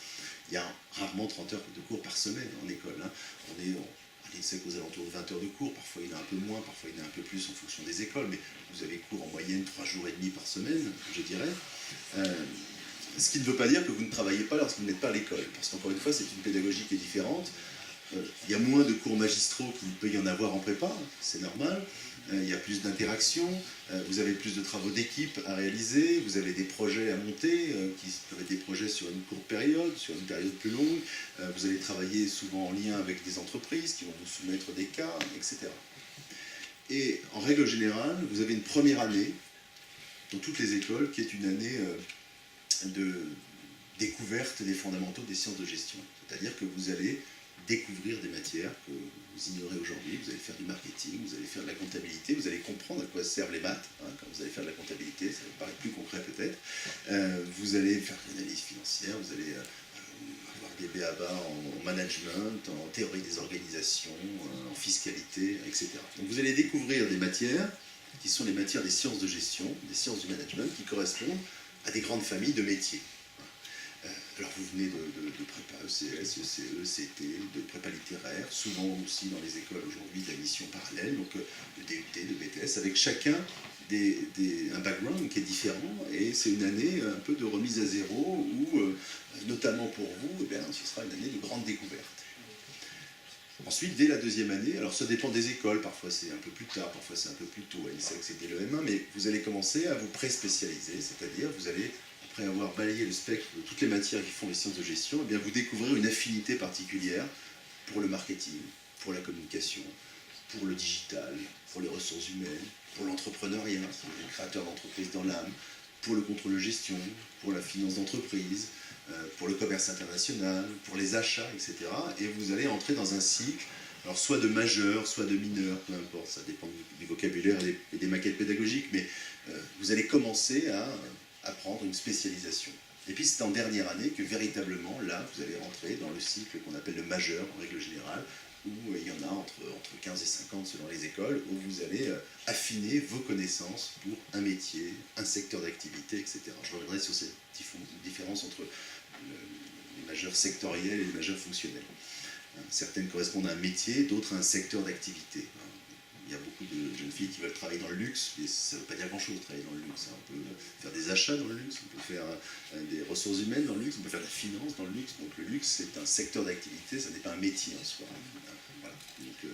Il y a rarement 30 heures de cours par semaine en école. On est à l'INSEC aux alentours de 20 heures de cours, parfois il y en a un peu moins, parfois il y en a un peu plus en fonction des écoles, mais vous avez cours en moyenne 3 jours et demi par semaine, je dirais. Ce qui ne veut pas dire que vous ne travaillez pas lorsque vous n'êtes pas à l'école, parce qu'encore une fois, c'est une pédagogie qui est différente. Il y a moins de cours magistraux qu'il peut y en avoir en prépa, c'est normal. Il y a plus d'interactions, vous avez plus de travaux d'équipe à réaliser, vous avez des projets à monter, qui peuvent être des projets sur une courte période, sur une période plus longue. Vous allez travailler souvent en lien avec des entreprises qui vont vous soumettre des cas, etc. Et en règle générale, vous avez une première année dans toutes les écoles qui est une année de découverte des fondamentaux des sciences de gestion. C'est-à-dire que vous allez découvrir des matières que vous ignorez aujourd'hui, vous allez faire du marketing, vous allez faire de la comptabilité, vous allez comprendre à quoi servent les maths, quand vous allez faire de la comptabilité, ça vous paraît plus concret peut-être. Vous allez faire de l'analyse financière, vous allez avoir des b.a.-ba en management, en théorie des organisations, en fiscalité, etc. Donc vous allez découvrir des matières qui sont les matières des sciences de gestion, des sciences du management, qui correspondent à des grandes familles de métiers. Alors vous venez de prépa ECS, ECE, CT, de prépa littéraire, souvent aussi dans les écoles aujourd'hui d'admission parallèle, donc de DUT, de BTS, avec chacun un background qui est différent, et c'est une année un peu de remise à zéro où, notamment pour vous, eh bien, ce sera une année de grande découverte. Ensuite, dès la deuxième année, alors ça dépend des écoles, parfois c'est un peu plus tard, parfois c'est un peu plus tôt, à l'INSEC c'est dès le M1, mais vous allez commencer à vous pré-spécialiser, c'est-à-dire vous allez, après avoir balayé le spectre de toutes les matières qui font les sciences de gestion, eh bien vous découvrir une affinité particulière pour le marketing, pour la communication, pour le digital, pour les ressources humaines, pour l'entrepreneuriat, c'est les créateurs d'entreprises dans l'âme, pour le contrôle de gestion, pour la finance d'entreprise, pour le commerce international, pour les achats, etc. Et vous allez entrer dans un cycle Alors soit de majeur, soit de mineur, peu importe, ça dépend du vocabulaire et des maquettes pédagogiques, mais vous allez commencer à apprendre une spécialisation. Et puis c'est en dernière année que véritablement, là, vous allez rentrer dans le cycle qu'on appelle le majeur, en règle générale, où il y en a entre 15 et 50 selon les écoles, où vous allez affiner vos connaissances pour un métier, un secteur d'activité, etc. Je reviendrai sur cette différence entre les majeurs sectoriels et les majeurs fonctionnels. Certaines correspondent à un métier, d'autres à un secteur d'activité. Il y a beaucoup de jeunes filles qui veulent travailler dans le luxe, mais ça ne veut pas dire grand-chose, travailler dans le luxe. On peut faire des achats dans le luxe, on peut faire des ressources humaines dans le luxe, on peut faire de la finance dans le luxe. Donc le luxe, c'est un secteur d'activité, ça n'est pas un métier en soi. Voilà. Donc,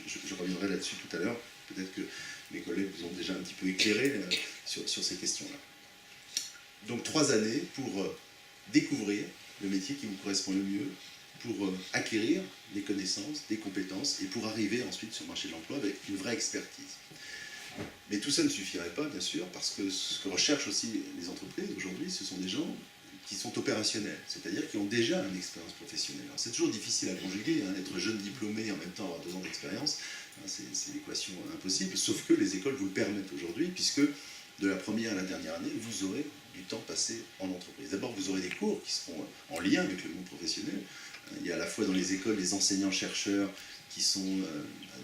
je reviendrai là-dessus tout à l'heure. Peut-être que mes collègues vous ont déjà un petit peu éclairé sur ces questions-là. Donc 3 années pour découvrir le métier qui vous correspond le mieux, pour acquérir des connaissances, des compétences, et pour arriver ensuite sur le marché de l'emploi avec une vraie expertise. Mais tout ça ne suffirait pas, bien sûr, parce que ce que recherchent aussi les entreprises aujourd'hui, ce sont des gens qui sont opérationnels, c'est-à-dire qui ont déjà une expérience professionnelle. C'est toujours difficile à conjuguer, être jeune diplômé et en même temps avoir 2 ans d'expérience, c'est l'équation impossible, sauf que les écoles vous le permettent aujourd'hui, puisque de la première à la dernière année, vous aurez du temps passé en entreprise. D'abord, vous aurez des cours qui seront en lien avec le monde professionnel. Il y a à la fois dans les écoles des enseignants-chercheurs qui sont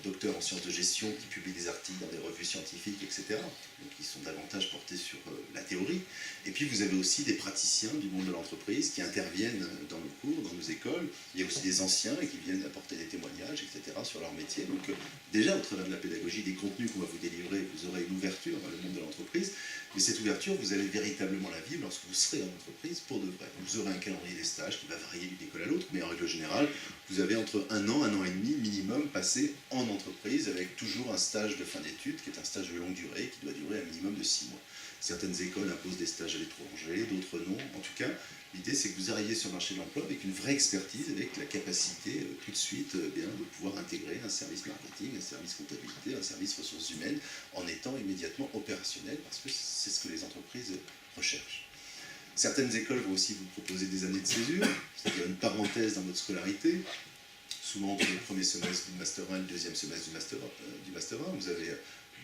docteurs en sciences de gestion, qui publient des articles dans des revues scientifiques, etc. Donc qui sont davantage portés sur la théorie. Et puis vous avez aussi des praticiens du monde de l'entreprise qui interviennent dans nos cours, dans nos écoles. Il y a aussi des anciens qui viennent apporter des témoignages, etc. sur leur métier. Donc déjà, au travers de la pédagogie, des contenus qu'on va vous délivrer, vous aurez une ouverture vers le monde de l'entreprise. Mais cette ouverture, vous allez véritablement la vivre lorsque vous serez en entreprise pour de vrai. Vous aurez un calendrier des stages qui va varier d'une école à l'autre, mais en règle générale, vous avez entre 1 an et demi minimum passé en entreprise, avec toujours un stage de fin d'études, qui est un stage de longue durée, qui doit durer un minimum de 6 mois. Certaines écoles imposent des stages à l'étranger, d'autres non. En tout cas, l'idée c'est que vous arriviez sur le marché de l'emploi avec une vraie expertise, avec la capacité tout de suite de pouvoir intégrer un service marketing, un service comptabilité, un service ressources humaines, en étant immédiatement opérationnel, parce que c'est ce que les entreprises recherchent. Certaines écoles vont aussi vous proposer des années de césure, c'est-à-dire une parenthèse dans votre scolarité. Souvent, entre le premier semestre du Master 1 et le deuxième semestre du Master 1, vous avez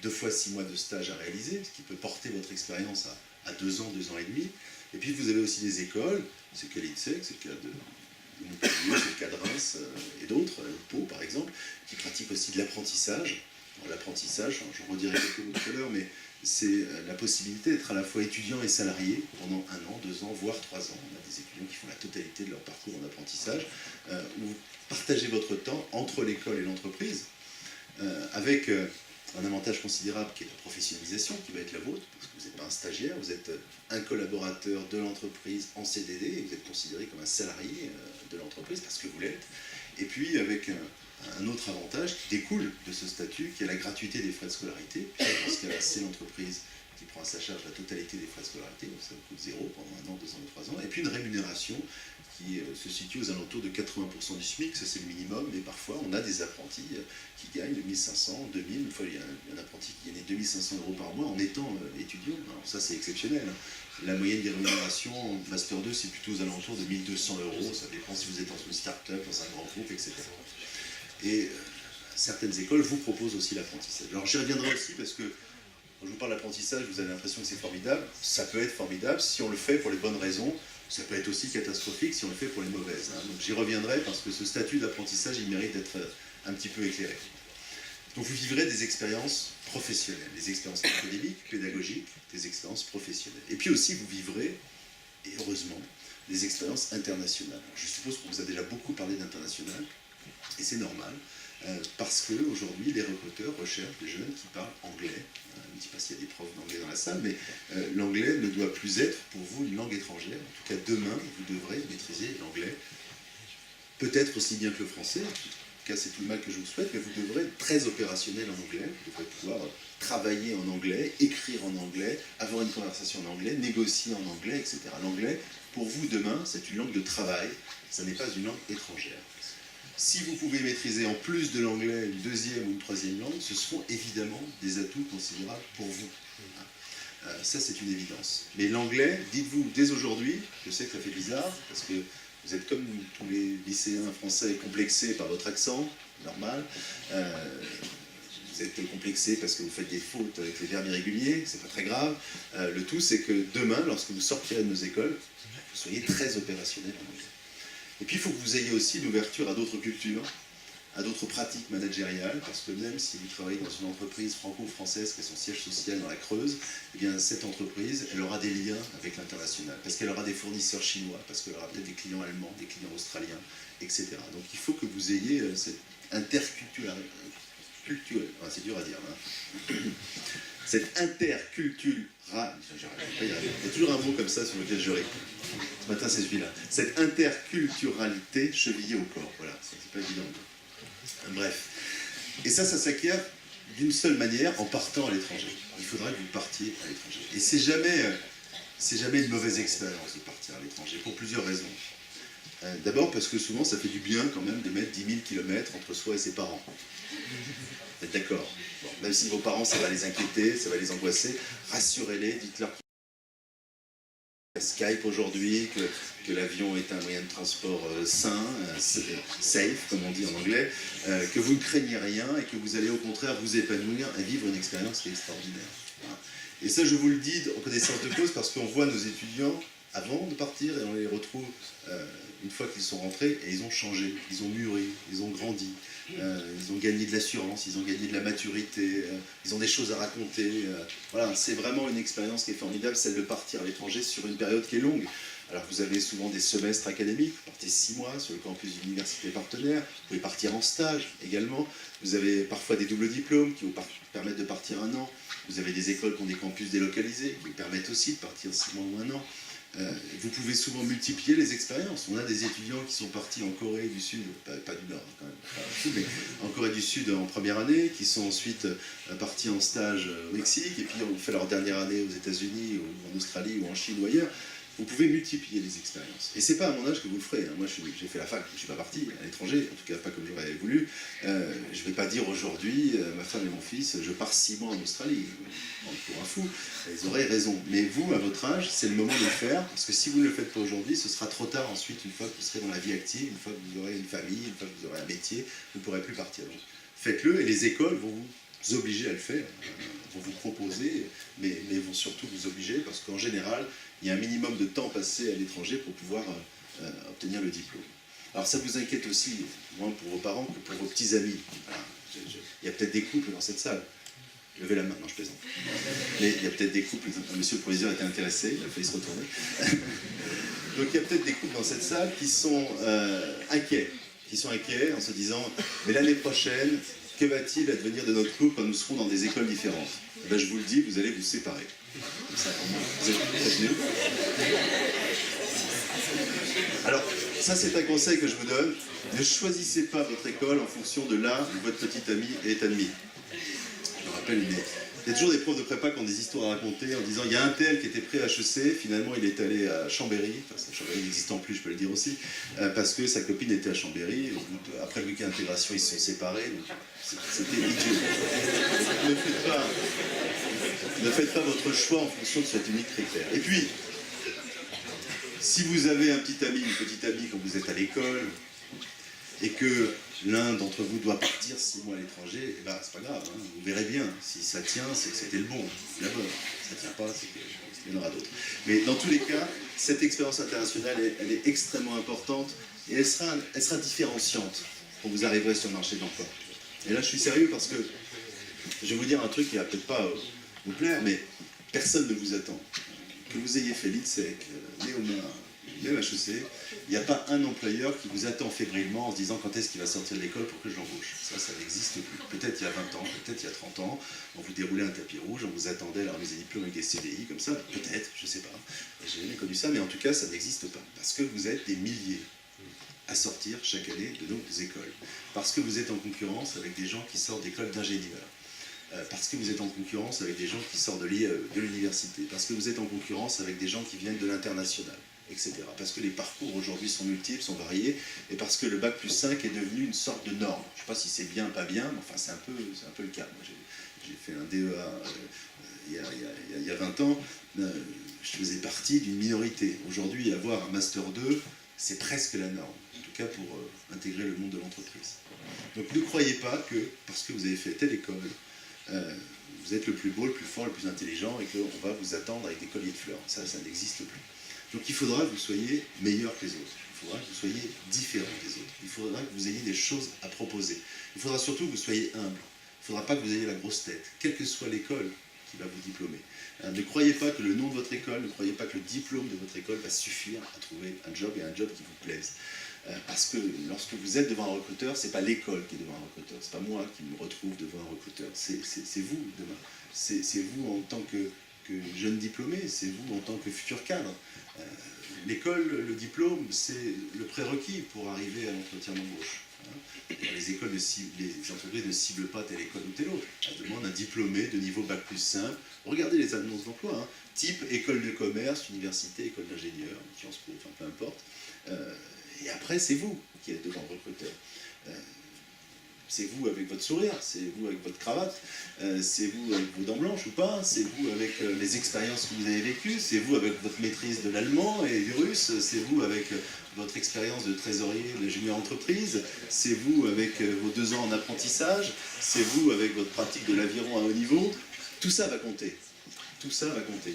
2 fois 6 mois de stage à réaliser, ce qui peut porter votre expérience à 2 ans, 2 ans et demi. Et puis vous avez aussi des écoles, c'est le cas d'INSEC, c'est le cas de Montpellier, c'est le cas de Reims et d'autres, Pau par exemple, qui pratiquent aussi de l'apprentissage. L'apprentissage, je redirai quelques mots tout à l'heure, mais c'est la possibilité d'être à la fois étudiant et salarié pendant 1 an, 2 ans, voire 3 ans. On a des étudiants qui font la totalité de leur parcours en apprentissage, où vous partagez votre temps entre l'école et l'entreprise, avec un avantage considérable qui est la professionnalisation, qui va être la vôtre, parce que vous n'êtes pas un stagiaire, vous êtes un collaborateur de l'entreprise en CDD, et vous êtes considéré comme un salarié de l'entreprise, parce que vous l'êtes. Et puis avec un autre avantage qui découle de ce statut, qui est la gratuité des frais de scolarité, parce que c'est l'entreprise qui prend à sa charge la totalité des frais de scolarité, donc ça coûte 0 pendant 1 an, 2 ans et 3 ans, et puis une rémunération qui se situe aux alentours de 80% du SMIC, ça c'est le minimum, mais parfois on a des apprentis qui gagnent 1500, 2000, une fois il y a un apprenti qui gagnait 2500 € par mois en étant étudiant, alors ça c'est exceptionnel. La moyenne des rémunérations en Master 2 c'est plutôt aux alentours de 1200 €, ça dépend si vous êtes dans une start-up, dans un grand groupe, etc. Et certaines écoles vous proposent aussi l'apprentissage. Alors j'y reviendrai aussi parce que quand je vous parle d'apprentissage, vous avez l'impression que c'est formidable. Ça peut être formidable si on le fait pour les bonnes raisons. Ça peut être aussi catastrophique si on le fait pour les mauvaises. Donc j'y reviendrai parce que ce statut d'apprentissage, il mérite d'être un petit peu éclairé. Donc vous vivrez des expériences professionnelles, des expériences académiques, pédagogiques, des expériences professionnelles. Et puis aussi vous vivrez, et heureusement, des expériences internationales. Alors, je suppose qu'on vous a déjà beaucoup parlé d'international, et c'est normal. Parce qu'aujourd'hui, les recruteurs recherchent des jeunes qui parlent anglais. Je ne sais pas s'il y a des profs d'anglais dans la salle, mais l'anglais ne doit plus être pour vous une langue étrangère. En tout cas, demain, vous devrez maîtriser l'anglais, peut-être aussi bien que le français. En tout cas, c'est tout le mal que je vous souhaite, mais vous devrez être très opérationnel en anglais. Vous devrez pouvoir travailler en anglais, écrire en anglais, avoir une conversation en anglais, négocier en anglais, etc. L'anglais, pour vous, demain, c'est une langue de travail. Ça n'est pas une langue étrangère. Si vous pouvez maîtriser en plus de l'anglais une deuxième ou une troisième langue, ce seront évidemment des atouts considérables pour vous. Ça, c'est une évidence. Mais l'anglais, dites-vous dès aujourd'hui, je sais que ça fait bizarre, parce que vous êtes comme tous les lycéens français complexés par votre accent, normal. Vous êtes complexé parce que vous faites des fautes avec les verbes irréguliers, c'est pas très grave. Le tout, c'est que demain, lorsque vous sortirez de nos écoles, vous soyez très opérationnel en anglais. Et puis, il faut que vous ayez aussi une ouverture à d'autres cultures, à d'autres pratiques managériales, parce que même si vous travaillez dans une entreprise franco-française qui a son siège social dans la Creuse, eh bien, cette entreprise, elle aura des liens avec l'international, parce qu'elle aura des fournisseurs chinois, parce qu'elle aura peut-être des clients allemands, des clients australiens, etc. Donc, il faut que vous ayez cette interculturalité. C'est dur à dire, hein. Cette interculturalité, il y a toujours un mot comme ça sur lequel je ris. Ce matin, c'est celui-là. Cette interculturalité chevillée au corps. Voilà, c'est pas évident. Bref. Et ça s'acquiert d'une seule manière, en partant à l'étranger. Il faudra que vous partiez à l'étranger. Et c'est jamais une mauvaise expérience de partir à l'étranger, pour plusieurs raisons. D'abord parce que souvent, ça fait du bien quand même de mettre 10 000 km entre soi et ses parents. Vous êtes d'accord? Bon, même si vos parents, ça va les inquiéter, ça va les angoisser, rassurez-les, dites-leur qu'il y a Skype aujourd'hui, que l'avion est un moyen de transport sain, safe, comme on dit en anglais, que vous ne craignez rien et que vous allez au contraire vous épanouir et vivre une expérience qui est extraordinaire. Voilà. Et ça, je vous le dis en connaissance de cause parce qu'on voit nos étudiants avant de partir et on les retrouve une fois qu'ils sont rentrés et ils ont changé, ils ont mûri, ils ont grandi, ils ont gagné de l'assurance, ils ont gagné de la maturité, ils ont des choses à raconter. Voilà, c'est vraiment une expérience qui est formidable, celle de partir à l'étranger sur une période qui est longue. Alors vous avez souvent des semestres académiques, vous partez 6 mois sur le campus d'université partenaire, vous pouvez partir en stage également, vous avez parfois des doubles diplômes qui vous permettent de partir 1 an, vous avez des écoles qui ont des campus délocalisés qui vous permettent aussi de partir 6 mois ou 1 an. Vous pouvez souvent multiplier les expériences. On a des étudiants qui sont partis en Corée du Sud, pas du Nord quand même, mais en Corée du Sud en première année, qui sont ensuite partis en stage au Mexique, et puis ont fait leur dernière année aux États-Unis, ou en Australie, ou en Chine, ou ailleurs. Vous pouvez multiplier les expériences. Et c'est pas à mon âge que vous le ferez. Moi, j'ai fait la fac, je ne suis pas parti à l'étranger, en tout cas pas comme j'aurais voulu. Je ne vais pas dire aujourd'hui, ma femme et mon fils, je pars 6 mois en Australie. Pour un fou, ils auraient raison. Mais vous, à votre âge, c'est le moment de le faire, parce que si vous ne le faites pas aujourd'hui, ce sera trop tard ensuite, une fois que vous serez dans la vie active, une fois que vous aurez une famille, une fois que vous aurez un métier, vous ne pourrez plus partir. Donc, faites-le, et les écoles vont vous obliger à le faire, vont vous proposer, mais vont surtout vous obliger, parce qu'en général, il y a un minimum de temps passé à l'étranger pour pouvoir obtenir le diplôme. Alors ça vous inquiète aussi, moins pour vos parents que pour vos petits amis. Voilà. Il y a peut-être des couples dans cette salle. Levez la main, non je plaisante. Mais il y a peut-être des couples, monsieur le proviseur était intéressé, il a failli se retourner. Donc il y a peut-être des couples dans cette salle qui sont inquiets en se disant, mais l'année prochaine, que va-t-il advenir de notre couple quand nous serons dans des écoles différentes? Et bien, je vous le dis, vous allez vous séparer. Comme ça, vous êtes prévenus. Alors, ça c'est un conseil que je vous donne. Ne choisissez pas votre école en fonction de là où votre petit ami est admis. Je me rappelle, il y a toujours des profs de prépa qui ont des histoires à raconter en disant il y a un tel qui était prêt à HEC, finalement il est allé à Chambéry, enfin Chambéry n'existant plus, je peux le dire aussi, parce que sa copine était à Chambéry, après le week-end d'intégration ils se sont séparés, donc c'était idiot. Ne faites pas votre choix en fonction de cet unique critère. Et puis, si vous avez un petit ami, une petite amie quand vous êtes à l'école, et que l'un d'entre vous doit partir 6 mois à l'étranger, eh ben, c'est pas grave, hein, vous verrez bien. Si ça tient, c'est que c'était le bon, la bonne. Si ça tient pas, c'est qu'il y en aura d'autres. Mais dans tous les cas, cette expérience internationale, elle est extrêmement importante et elle sera différenciante quand vous arriverez sur le marché de l'emploi. Et là, je suis sérieux parce que je vais vous dire un truc qui va peut-être pas vous plaire, mais personne ne vous attend. Que vous ayez fait l'ITSEC, Léoma, même HEC, il n'y a pas un employeur qui vous attend fébrilement en se disant quand est-ce qu'il va sortir de l'école pour que je l'embauche. Ça n'existe plus. Peut-être il y a 20 ans, peut-être il y a 30 ans, on vous déroulait un tapis rouge, on vous attendait à la remise des diplômes avec des CDI, comme ça, peut-être, je ne sais pas. J'ai jamais connu ça, mais en tout cas, ça n'existe pas. Parce que vous êtes des milliers à sortir chaque année de nos écoles. Parce que vous êtes en concurrence avec des gens qui sortent d'écoles d'ingénieurs. Parce que vous êtes en concurrence avec des gens qui sortent de l'université. Parce que vous êtes en concurrence avec des gens qui viennent de l'international, etc. Parce que les parcours aujourd'hui sont multiples, sont variés, et parce que le bac plus 5 est devenu une sorte de norme. Je ne sais pas si c'est bien, pas bien, mais enfin c'est un peu le cas. Moi, j'ai fait un DEA il y a 20 ans, je faisais partie d'une minorité. Aujourd'hui, avoir un Master 2, c'est presque la norme, en tout cas pour intégrer le monde de l'entreprise. Donc ne croyez pas que, parce que vous avez fait telle école, vous êtes le plus beau, le plus fort, le plus intelligent, et qu'on va vous attendre avec des colliers de fleurs. Ça n'existe plus. Donc il faudra que vous soyez meilleur que les autres. Il faudra que vous soyez différent des autres. Il faudra que vous ayez des choses à proposer. Il faudra surtout que vous soyez humble. Il ne faudra pas que vous ayez la grosse tête, quelle que soit l'école qui va vous diplômer. Ne croyez pas que le nom de votre école, ne croyez pas que le diplôme de votre école va suffire à trouver un job et un job qui vous plaise. Parce que lorsque vous êtes devant un recruteur, ce n'est pas l'école qui est devant un recruteur, ce n'est pas moi qui me retrouve devant un recruteur, c'est vous demain. C'est vous en tant que jeune diplômé, c'est vous en tant que futur cadre. L'école, le diplôme, c'est le prérequis pour arriver à l'entretien d'embauche. Les entreprises ne ciblent pas telle école ou telle autre. Elles demandent un diplômé de niveau bac plus simple. Regardez les annonces d'emploi, type école de commerce, université, école d'ingénieur, Sciences Po, enfin peu importe. Et après, c'est vous qui êtes devant le recruteur. C'est vous avec votre sourire, c'est vous avec votre cravate, c'est vous avec vos dents blanches ou pas, c'est vous avec les expériences que vous avez vécues, c'est vous avec votre maîtrise de l'allemand et du russe, c'est vous avec votre expérience de trésorier de junior entreprise, c'est vous avec vos 2 ans en apprentissage, c'est vous avec votre pratique de l'aviron à haut niveau. Tout ça va compter. Tout ça va compter.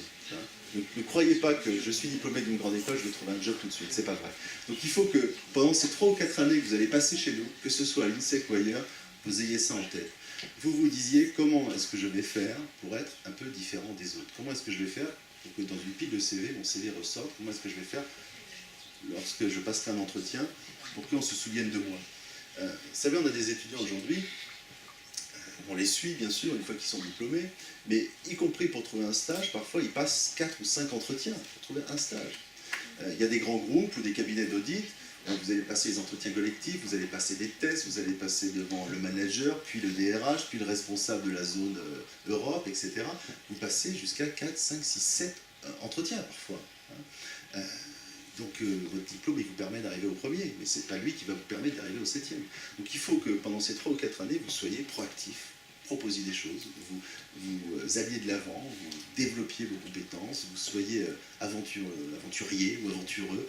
Ne croyez pas que je suis diplômé d'une grande école, je vais trouver un job tout de suite, c'est pas vrai. Donc il faut que pendant ces 3 ou 4 années que vous allez passer chez nous, que ce soit à l'INSEC ou ailleurs, vous ayez ça en tête. Vous vous disiez comment est-ce que je vais faire pour être un peu différent des autres. Comment est-ce que je vais faire pour que dans une pile de CV, mon CV ressorte. Comment est-ce que je vais faire lorsque je passerai un entretien pour qu'on se souvienne de moi. Vous savez, on a des étudiants aujourd'hui, on les suit bien sûr une fois qu'ils sont diplômés, mais y compris pour trouver un stage, parfois ils passent 4 ou 5 entretiens pour trouver un stage. Il y a des grands groupes ou des cabinets d'audit, vous allez passer les entretiens collectifs, vous allez passer des tests, vous allez passer devant le manager, puis le DRH, puis le responsable de la zone Europe, etc. Vous passez jusqu'à 4, 5, 6, 7 entretiens parfois. Donc votre diplôme, il vous permet d'arriver au premier, mais ce n'est pas lui qui va vous permettre d'arriver au 7e. Donc il faut que pendant ces 3 ou 4 années, vous soyez proactif, proposiez des choses, vous alliez de l'avant, vous développiez vos compétences, vous soyez aventurier ou aventureux.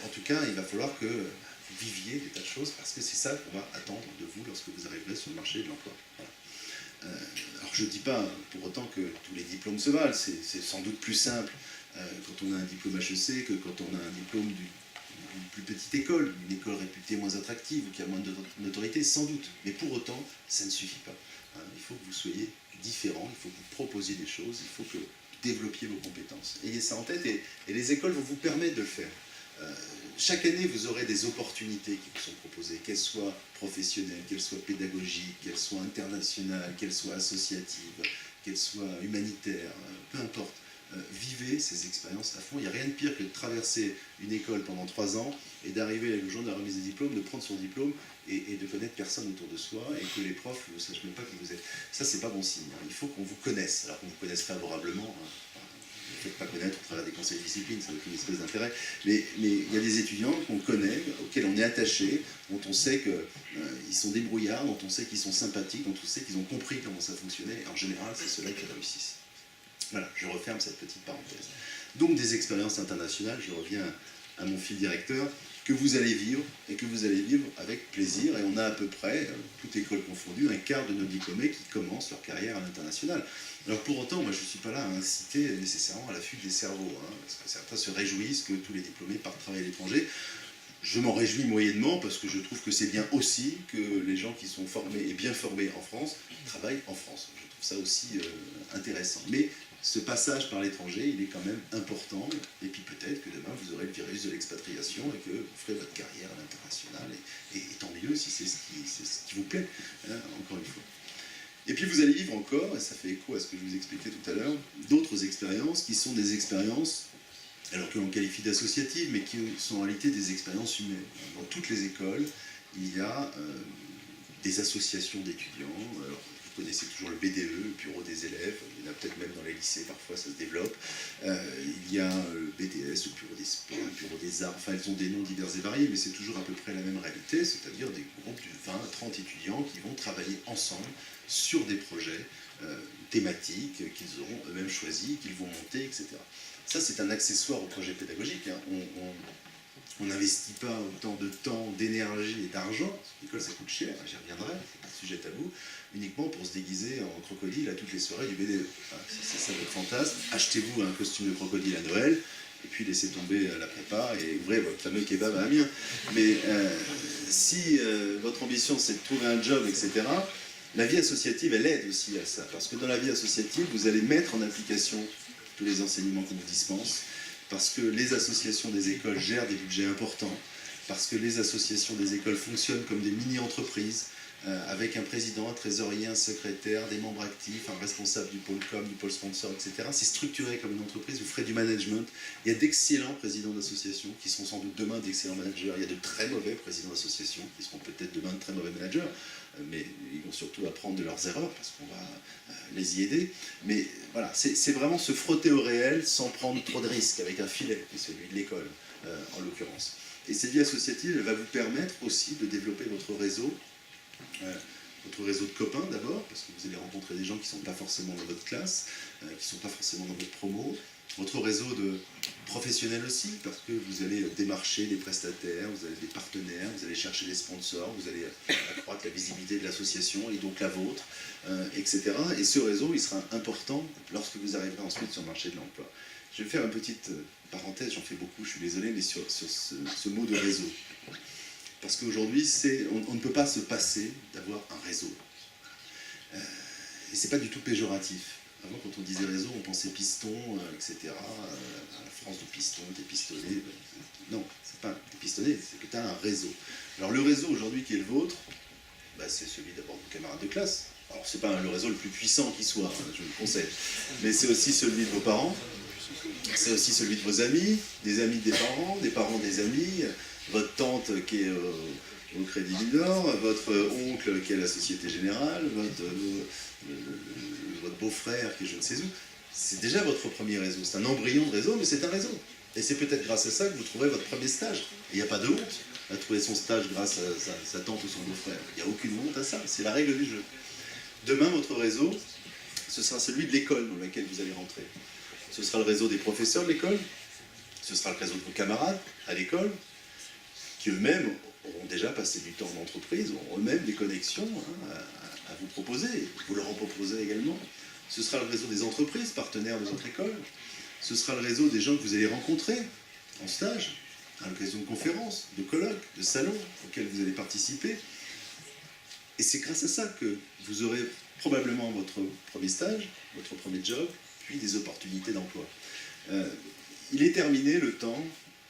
En tout cas, il va falloir que vous viviez des tas de choses, parce que c'est ça qu'on va attendre de vous lorsque vous arriverez sur le marché de l'emploi. Voilà. Alors je ne dis pas pour autant que tous les diplômes se valent, c'est sans doute plus simple quand on a un diplôme HEC que quand on a un diplôme d'une plus petite école, une école réputée moins attractive ou qui a moins de notoriété, sans doute. Mais pour autant, ça ne suffit pas. Il faut que vous soyez différent, il faut que vous proposiez des choses, il faut que vous développiez vos compétences. Ayez ça en tête et les écoles vont vous permettre de le faire. Chaque année, vous aurez des opportunités qui vous sont proposées, qu'elles soient professionnelles, qu'elles soient pédagogiques, qu'elles soient internationales, qu'elles soient associatives, qu'elles soient humanitaires, peu importe. Vivez ces expériences à fond. Il n'y a rien de pire que de traverser une école pendant 3 ans et d'arriver le jour de la remise des diplômes, de prendre son diplôme et de connaître personne autour de soi et que les profs ne sachent même pas qui vous êtes. Ça, c'est pas bon signe. Il faut qu'on vous connaisse, alors qu'on vous connaisse favorablement. Ne faites pas connaître au travers des conseils de discipline, ça n'a aucune espèce d'intérêt. Mais il y a des étudiants qu'on connaît, auxquels on est attaché, dont on sait qu'ils sont débrouillards, dont on sait qu'ils sont sympathiques, dont on sait qu'ils ont compris comment ça fonctionnait. Et en général, c'est ceux-là qui réussissent. Voilà, je referme cette petite parenthèse. Donc des expériences internationales, je reviens à mon fil directeur, que vous allez vivre, et que vous allez vivre avec plaisir. Et on a à peu près, toute école confondue, un quart de nos diplômés qui commencent leur carrière à l'international. Alors pour autant, moi je ne suis pas là à inciter nécessairement à la fuite des cerveaux, parce que certains se réjouissent que tous les diplômés partent travailler à l'étranger. Je m'en réjouis moyennement parce que je trouve que c'est bien aussi que les gens qui sont formés et bien formés en France travaillent en France. Je trouve ça aussi intéressant. Mais ce passage par l'étranger, il est quand même important. Et puis peut-être que demain, vous aurez le virus de l'expatriation et que vous ferez votre carrière à l'international. Et tant mieux si c'est ce qui vous plaît, encore une fois. Et puis vous allez vivre encore, et ça fait écho à ce que je vous expliquais tout à l'heure, d'autres expériences qui sont des expériences, alors que l'on qualifie d'associatives, mais qui sont en réalité des expériences humaines. Dans toutes les écoles, il y a des associations d'étudiants. Alors, vous connaissez toujours le BDE, le bureau des élèves, il y en a peut-être même dans les lycées, parfois ça se développe. Il y a le BDS, le bureau des sports, le bureau des arts, enfin elles ont des noms divers et variés, mais c'est toujours à peu près la même réalité, c'est-à-dire des groupes de 20 à 30 étudiants qui vont travailler ensemble sur des projets thématiques qu'ils auront eux-mêmes choisis, qu'ils vont monter, etc. Ça, c'est un accessoire au projet pédagogique. On n'investit pas autant de temps, d'énergie et d'argent, l'école ça coûte cher, j'y reviendrai, c'est pas un sujet tabou, uniquement pour se déguiser en crocodile à toutes les soirées du BDE. Enfin, c'est ça votre fantasme, achetez-vous un costume de crocodile à Noël, et puis laissez tomber la prépa et ouvrez votre fameux kebab à Amiens. Mais si votre ambition c'est de trouver un job, etc., la vie associative, elle aide aussi à ça, parce que dans la vie associative, vous allez mettre en application tous les enseignements qu'on vous dispense, parce que les associations des écoles gèrent des budgets importants, parce que les associations des écoles fonctionnent comme des mini-entreprises, avec un président, un trésorier, un secrétaire, des membres actifs, un responsable du pôle com, du pôle sponsor, etc. C'est structuré comme une entreprise, vous ferez du management. Il y a d'excellents présidents d'associations qui seront sans doute demain d'excellents managers. Il y a de très mauvais présidents d'associations qui seront peut-être demain de très mauvais managers, mais ils vont surtout apprendre de leurs erreurs parce qu'on va les y aider. Mais voilà, c'est vraiment se frotter au réel sans prendre trop de risques, avec un filet, qui est celui de l'école en l'occurrence. Et cette vie associative, elle va vous permettre aussi de développer votre réseau de copains d'abord, parce que vous allez rencontrer des gens qui ne sont pas forcément dans votre classe, qui ne sont pas forcément dans votre promo, votre réseau de professionnels aussi, parce que vous allez démarcher des prestataires, vous avez des partenaires, vous allez chercher des sponsors, vous allez accroître la visibilité de l'association et donc la vôtre, etc. Et ce réseau, il sera important lorsque vous arriverez ensuite sur le marché de l'emploi. Je vais faire une petite parenthèse, j'en fais beaucoup, je suis désolé, mais sur ce mot de réseau. Parce qu'aujourd'hui, on ne peut pas se passer d'avoir un réseau. Et c'est pas du tout péjoratif. Avant, quand on disait réseau, on pensait piston, etc. La France du piston, des pistonnets. Non, c'est pas des pistonnets, c'est que tu as un réseau. Alors le réseau aujourd'hui qui est le vôtre, bah, c'est celui d'abord de vos camarades de classe. Alors c'est pas le réseau le plus puissant qui soit, hein, je vous le conseille. Mais c'est aussi celui de vos parents, c'est aussi celui de vos amis des parents des amis, votre tante qui est au Crédit du Nord, votre oncle qui est à la Société Générale, votre beau-frère qui est je ne sais où. C'est déjà votre premier réseau. C'est un embryon de réseau, mais c'est un réseau. Et c'est peut-être grâce à ça que vous trouverez votre premier stage. Et il n'y a pas de honte à trouver son stage grâce à sa tante ou son beau-frère. Il n'y a aucune honte à ça. C'est la règle du jeu. Demain, votre réseau, ce sera celui de l'école dans laquelle vous allez rentrer. Ce sera le réseau des professeurs de l'école. Ce sera le réseau de vos camarades à l'école, qui eux-mêmes auront déjà passé du temps en entreprise, auront eux-mêmes des connexions à vous proposer. Vous leur en proposez également. Ce sera le réseau des entreprises, partenaires de votre école. Ce sera le réseau des gens que vous allez rencontrer en stage, à l'occasion de conférences, de colloques, de salons auxquels vous allez participer. Et c'est grâce à ça que vous aurez probablement votre premier stage, votre premier job, puis des opportunités d'emploi. Il est terminé le temps,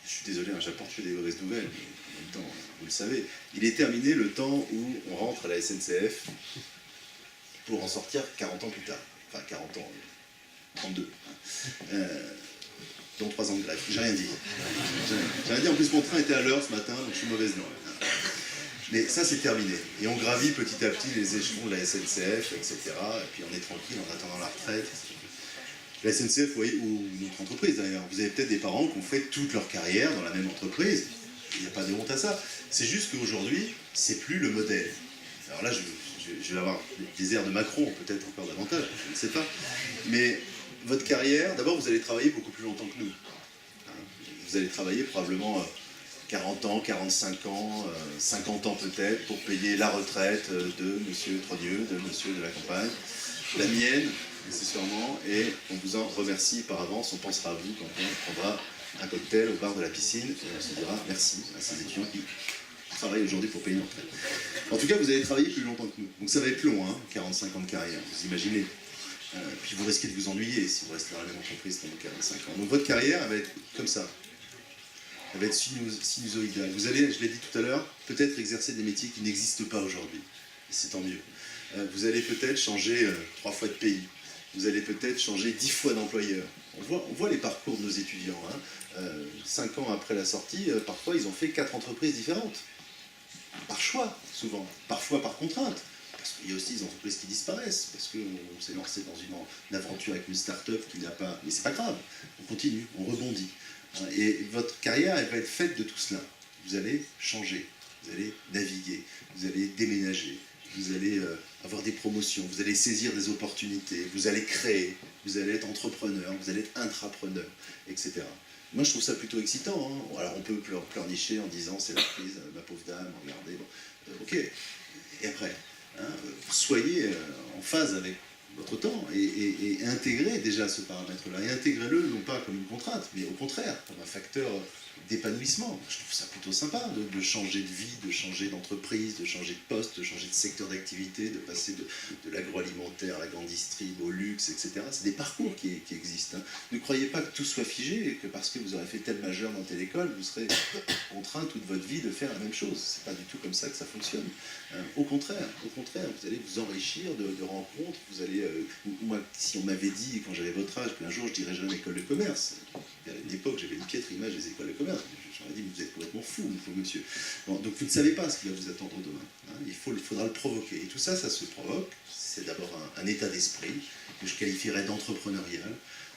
je suis désolé, hein, j'apporte que des mauvaises nouvelles, mais en même temps, vous le savez, il est terminé le temps où on rentre à la SNCF pour en sortir 40 ans plus tard. Enfin, 40 ans, 32. Dont 3 ans de grève. J'ai rien dit. J'ai rien dit, en plus mon train était à l'heure ce matin, donc je suis mauvaise langue. Mais ça, c'est terminé. Et on gravit petit à petit les échelons de la SNCF, etc. Et puis on est tranquille en attendant la retraite. La SNCF, vous voyez, ou notre entreprise d'ailleurs. Vous avez peut-être des parents qui ont fait toute leur carrière dans la même entreprise. Il n'y a pas de honte à ça. C'est juste qu'aujourd'hui, c'est plus le modèle. Alors là, je vais avoir des airs de Macron, peut-être encore davantage, je ne sais pas. Mais votre carrière, d'abord, vous allez travailler beaucoup plus longtemps que nous. Vous allez travailler probablement 40 ans, 45 ans, 50 ans peut-être, pour payer la retraite de monsieur Trogneux, de monsieur de la campagne, la mienne, nécessairement, et on vous en remercie par avance, on pensera à vous quand on prendra un cocktail au bar de la piscine, et on se dira merci à ces étudiants qui travaillent aujourd'hui pour payer une retraite. En tout cas, vous allez travailler plus longtemps que nous, donc ça va être long, hein, 45 ans de carrière, vous imaginez. Puis vous risquez de vous ennuyer si vous restez dans la même entreprise pendant 45 ans. Donc votre carrière, elle va être comme ça. Elle va être sinusoïdale. Vous allez, je l'ai dit tout à l'heure, peut-être exercer des métiers qui n'existent pas aujourd'hui. Et c'est tant mieux. Vous allez peut-être changer 3 fois de pays. Vous allez peut-être changer 10 fois d'employeur. On voit les parcours de nos étudiants. 5 ans après la sortie, parfois ils ont fait 4 entreprises différentes. Par choix, souvent. Parfois par contrainte. Parce qu'il y a aussi des entreprises qui disparaissent, parce qu'on s'est lancé dans une aventure avec une start-up qui n'a pas... Mais c'est pas grave, on continue, on rebondit. Et votre carrière, elle va être faite de tout cela. Vous allez changer, vous allez naviguer, vous allez déménager, vous allez avoir des promotions, vous allez saisir des opportunités, vous allez créer, vous allez être entrepreneur, vous allez être intrapreneur, etc. moi je trouve ça plutôt excitant. Hein. Alors on peut pleurnicher en disant c'est la crise, ma pauvre dame, regardez. Bon. Ok. Et après, hein, soyez en phase avec votre temps et intégrez déjà ce paramètre-là. Et intégrez-le non pas comme une contrainte, mais au contraire, comme un facteur d'épanouissement. Je trouve ça plutôt sympa de changer de vie, de changer d'entreprise, de changer de poste, de changer de secteur d'activité, de passer de l'agroalimentaire à la grande distrib, au luxe, etc. C'est des parcours qui existent. Hein. Ne croyez pas que tout soit figé et que parce que vous aurez fait tel majeur dans telle école, vous serez contraint toute votre vie de faire la même chose. C'est pas du tout comme ça que ça fonctionne. Au contraire, vous allez vous enrichir de rencontres. Vous allez, moi, si on m'avait dit quand j'avais votre âge qu'un jour je dirigerais une école de commerce, à une époque j'avais une piètre image des écoles de commerce, j'aurais dit vous êtes complètement fou, monsieur. Bon, donc vous ne savez pas ce qui va vous attendre demain. Hein. Il faudra le provoquer. Et tout ça, ça se provoque. C'est d'abord un état d'esprit que je qualifierais d'entrepreneurial.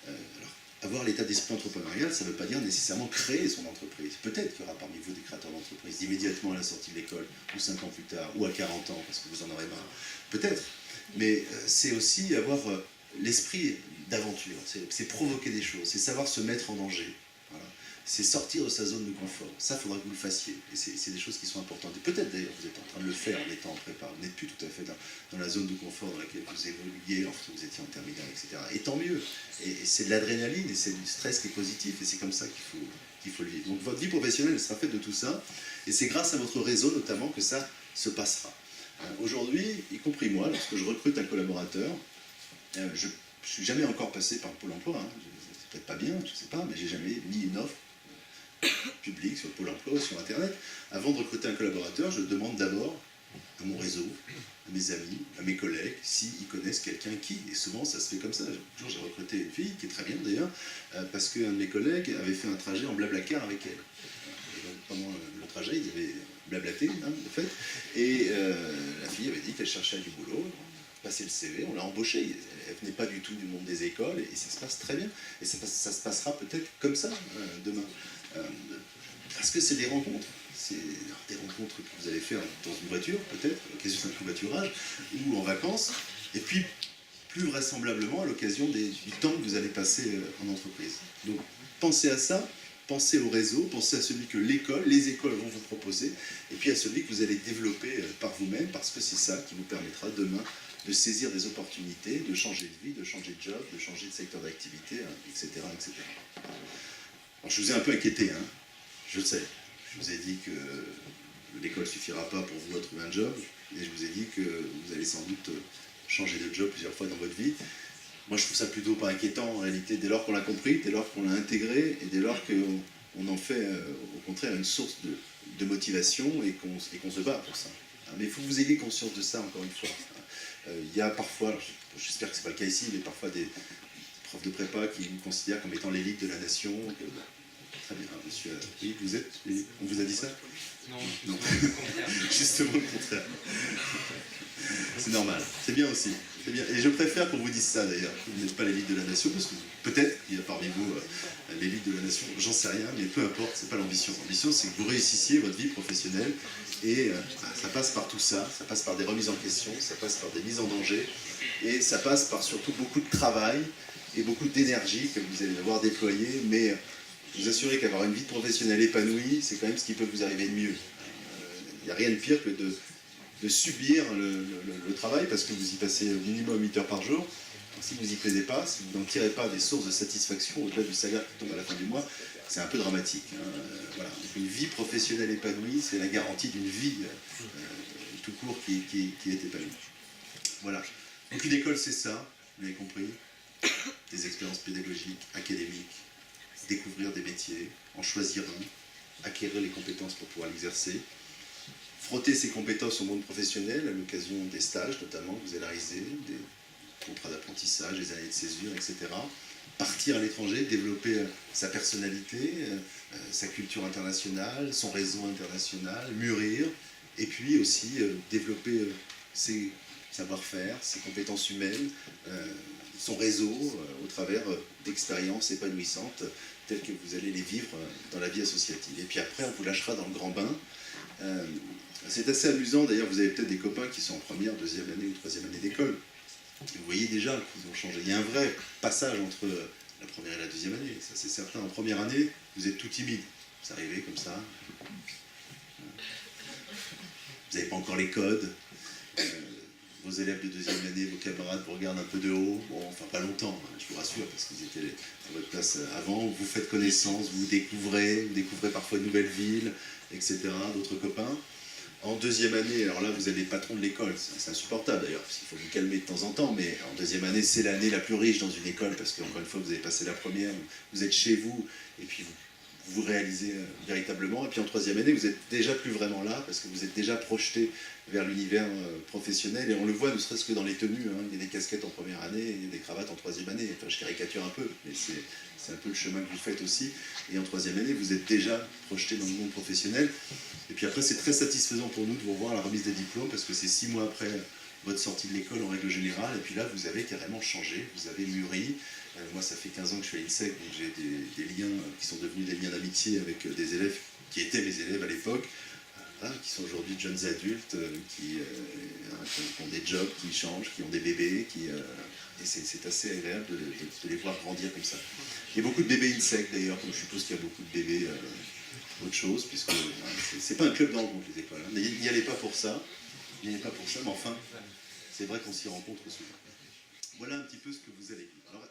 Alors, avoir l'état d'esprit entrepreneurial, ça ne veut pas dire nécessairement créer son entreprise. Peut-être qu'il y aura parmi vous des créateurs d'entreprise immédiatement à la sortie de l'école, ou 5 ans plus tard, ou à 40 ans, parce que vous en aurez marre. Peut-être. Mais c'est aussi avoir l'esprit d'aventure, c'est provoquer des choses, c'est savoir se mettre en danger. Voilà. C'est sortir de sa zone de confort. Ça, il faudra que vous le fassiez. Et c'est des choses qui sont importantes. Et peut-être d'ailleurs, vous êtes en train de le faire en étant en prépa. Vous n'êtes plus tout à fait dans la zone de confort dans laquelle vous évoluiez lorsque vous étiez en terminale, etc. Et tant mieux. Et c'est de l'adrénaline et c'est du stress qui est positif. Et c'est comme ça qu'il faut le vivre. Donc votre vie professionnelle elle sera faite de tout ça. Et c'est grâce à votre réseau notamment que ça se passera. Aujourd'hui, y compris moi, lorsque je recrute un collaborateur, je ne suis jamais encore passé par Pôle emploi. Hein. C'est peut-être pas bien, je ne sais pas, mais j'ai jamais mis une offre public sur Pôle emploi, sur Internet. Avant de recruter un collaborateur, je demande d'abord à mon réseau, à mes amis, à mes collègues, s'ils connaissent quelqu'un qui. Et souvent, ça se fait comme ça. Un jour, j'ai recruté une fille, qui est très bien d'ailleurs, parce qu'un de mes collègues avait fait un trajet en Blablacar avec elle. Et donc, pendant le trajet, ils avaient blablaté, hein, de fait. Et la fille avait dit qu'elle cherchait du boulot. Passé le CV, on l'a embauchée. Elle venait pas du tout du monde des écoles et ça se passe très bien. Et ça se passera peut-être comme ça demain. Parce que c'est des rencontres. C'est des rencontres que vous allez faire dans une voiture, peut-être, à l'occasion d'un covoiturage, ou en vacances. Et puis, plus vraisemblablement, à l'occasion du temps que vous allez passer en entreprise. Donc, pensez à ça. Pensez au réseau, pensez à celui que les écoles vont vous proposer, et puis à celui que vous allez développer par vous-même, parce que c'est ça qui vous permettra demain de saisir des opportunités, de changer de vie, de changer de job, de changer de secteur d'activité, etc., etc. Alors, je vous ai un peu inquiété, hein. Je sais. Je vous ai dit que l'école ne suffira pas pour vous à trouver un job, et je vous ai dit que vous allez sans doute changer de job plusieurs fois dans votre vie. Moi, je trouve ça plutôt pas inquiétant, en réalité, dès lors qu'on l'a compris, dès lors qu'on l'a intégré, et dès lors qu'on en fait, au contraire, une source de motivation et qu'on se bat pour ça. Mais il faut que vous ayez conscience de ça, encore une fois. Il y a parfois, j'espère que ce n'est pas le cas ici, mais parfois des profs de prépa qui vous considèrent comme étant l'élite de la nation. Très bien, monsieur. Oui, vous êtes. On vous a dit ça? Non. Justement le contraire. C'est normal. C'est bien aussi. C'est bien. Et je préfère qu'on vous dise ça d'ailleurs. Vous n'êtes pas l'élite de la nation, parce que peut-être qu'il y a parmi vous l'élite de la nation. J'en sais rien, mais peu importe. C'est pas l'ambition. L'ambition, c'est que vous réussissiez votre vie professionnelle. Et ça passe par tout ça. Ça passe par des remises en question. Ça passe par des mises en danger. Et ça passe par surtout beaucoup de travail et beaucoup d'énergie que vous allez devoir déployer. Mais je vous assure qu'avoir une vie professionnelle épanouie, c'est quand même ce qui peut vous arriver de mieux. Il n'y a rien de pire que de subir le travail, parce que vous y passez au minimum 8 heures par jour. Donc, si vous n'y plaisez pas, si vous n'en tirez pas des sources de satisfaction au-delà du salaire qui tombe à la fin du mois, c'est un peu dramatique. Voilà. Donc, une vie professionnelle épanouie, c'est la garantie d'une vie tout court qui est épanouie. Voilà. Donc une école, c'est ça, vous l'avez compris. Des expériences pédagogiques, académiques, découvrir des métiers, en choisir un, acquérir les compétences pour pouvoir l'exercer, frotter ses compétences au monde professionnel à l'occasion des stages notamment que vous allez réaliser, des contrats d'apprentissage, des années de césure, etc. Partir à l'étranger, développer sa personnalité, sa culture internationale, son réseau international, mûrir, et puis aussi développer ses savoir-faire, ses compétences humaines, son réseau au travers d'expériences épanouissantes telles que vous allez les vivre dans la vie associative. Et puis après, on vous lâchera dans le grand bain. C'est assez amusant, d'ailleurs, vous avez peut-être des copains qui sont en première, deuxième année ou troisième année d'école. Vous voyez déjà qu'ils ont changé. Il y a un vrai passage entre la première et la deuxième année, ça c'est certain. En première année, vous êtes tout timide. Vous arrivez comme ça. Vous n'avez pas encore les codes. Vos élèves de deuxième année, vos camarades vous regardent un peu de haut. Bon, enfin pas longtemps, hein, je vous rassure, parce que vous étiez à votre place avant. Vous faites connaissance, vous découvrez parfois une nouvelle ville, etc., d'autres copains. En deuxième année, alors là, vous avez les patrons de l'école. C'est insupportable d'ailleurs, parce qu'il faut vous calmer de temps en temps. Mais en deuxième année, c'est l'année la plus riche dans une école, parce qu'encore une fois, vous avez passé la première, vous êtes chez vous, et puis vous réalisez véritablement. Et puis en troisième année, vous êtes déjà plus vraiment là, parce que vous êtes déjà projeté vers l'univers professionnel. Et on le voit, ne serait-ce que dans les tenues. Hein. Il y a des casquettes en première année, il y a des cravates en troisième année. Enfin, je caricature un peu, mais c'est un peu le chemin que vous faites aussi. Et en troisième année, vous êtes déjà projeté dans le monde professionnel. Et puis après, c'est très satisfaisant pour nous de vous revoir à la remise des diplômes, parce que c'est 6 mois après votre sortie de l'école en règle générale, et puis là, vous avez carrément changé, vous avez mûri. Moi, ça fait 15 ans que je suis à l'INSEC, donc j'ai des liens qui sont devenus des liens d'amitié avec des élèves qui étaient mes élèves à l'époque, qui sont aujourd'hui de jeunes adultes, qui ont des jobs, qui changent, qui ont des bébés, et c'est assez agréable de les voir grandir comme ça. Il y a beaucoup de bébés INSEC d'ailleurs, comme je suppose qu'il y a beaucoup de bébés autre chose, puisque c'est pas un club dans le monde, les écoles. Hein. N'y allez pas pour ça, mais enfin, c'est vrai qu'on s'y rencontre souvent. Voilà un petit peu ce que vous avez dit. Alors,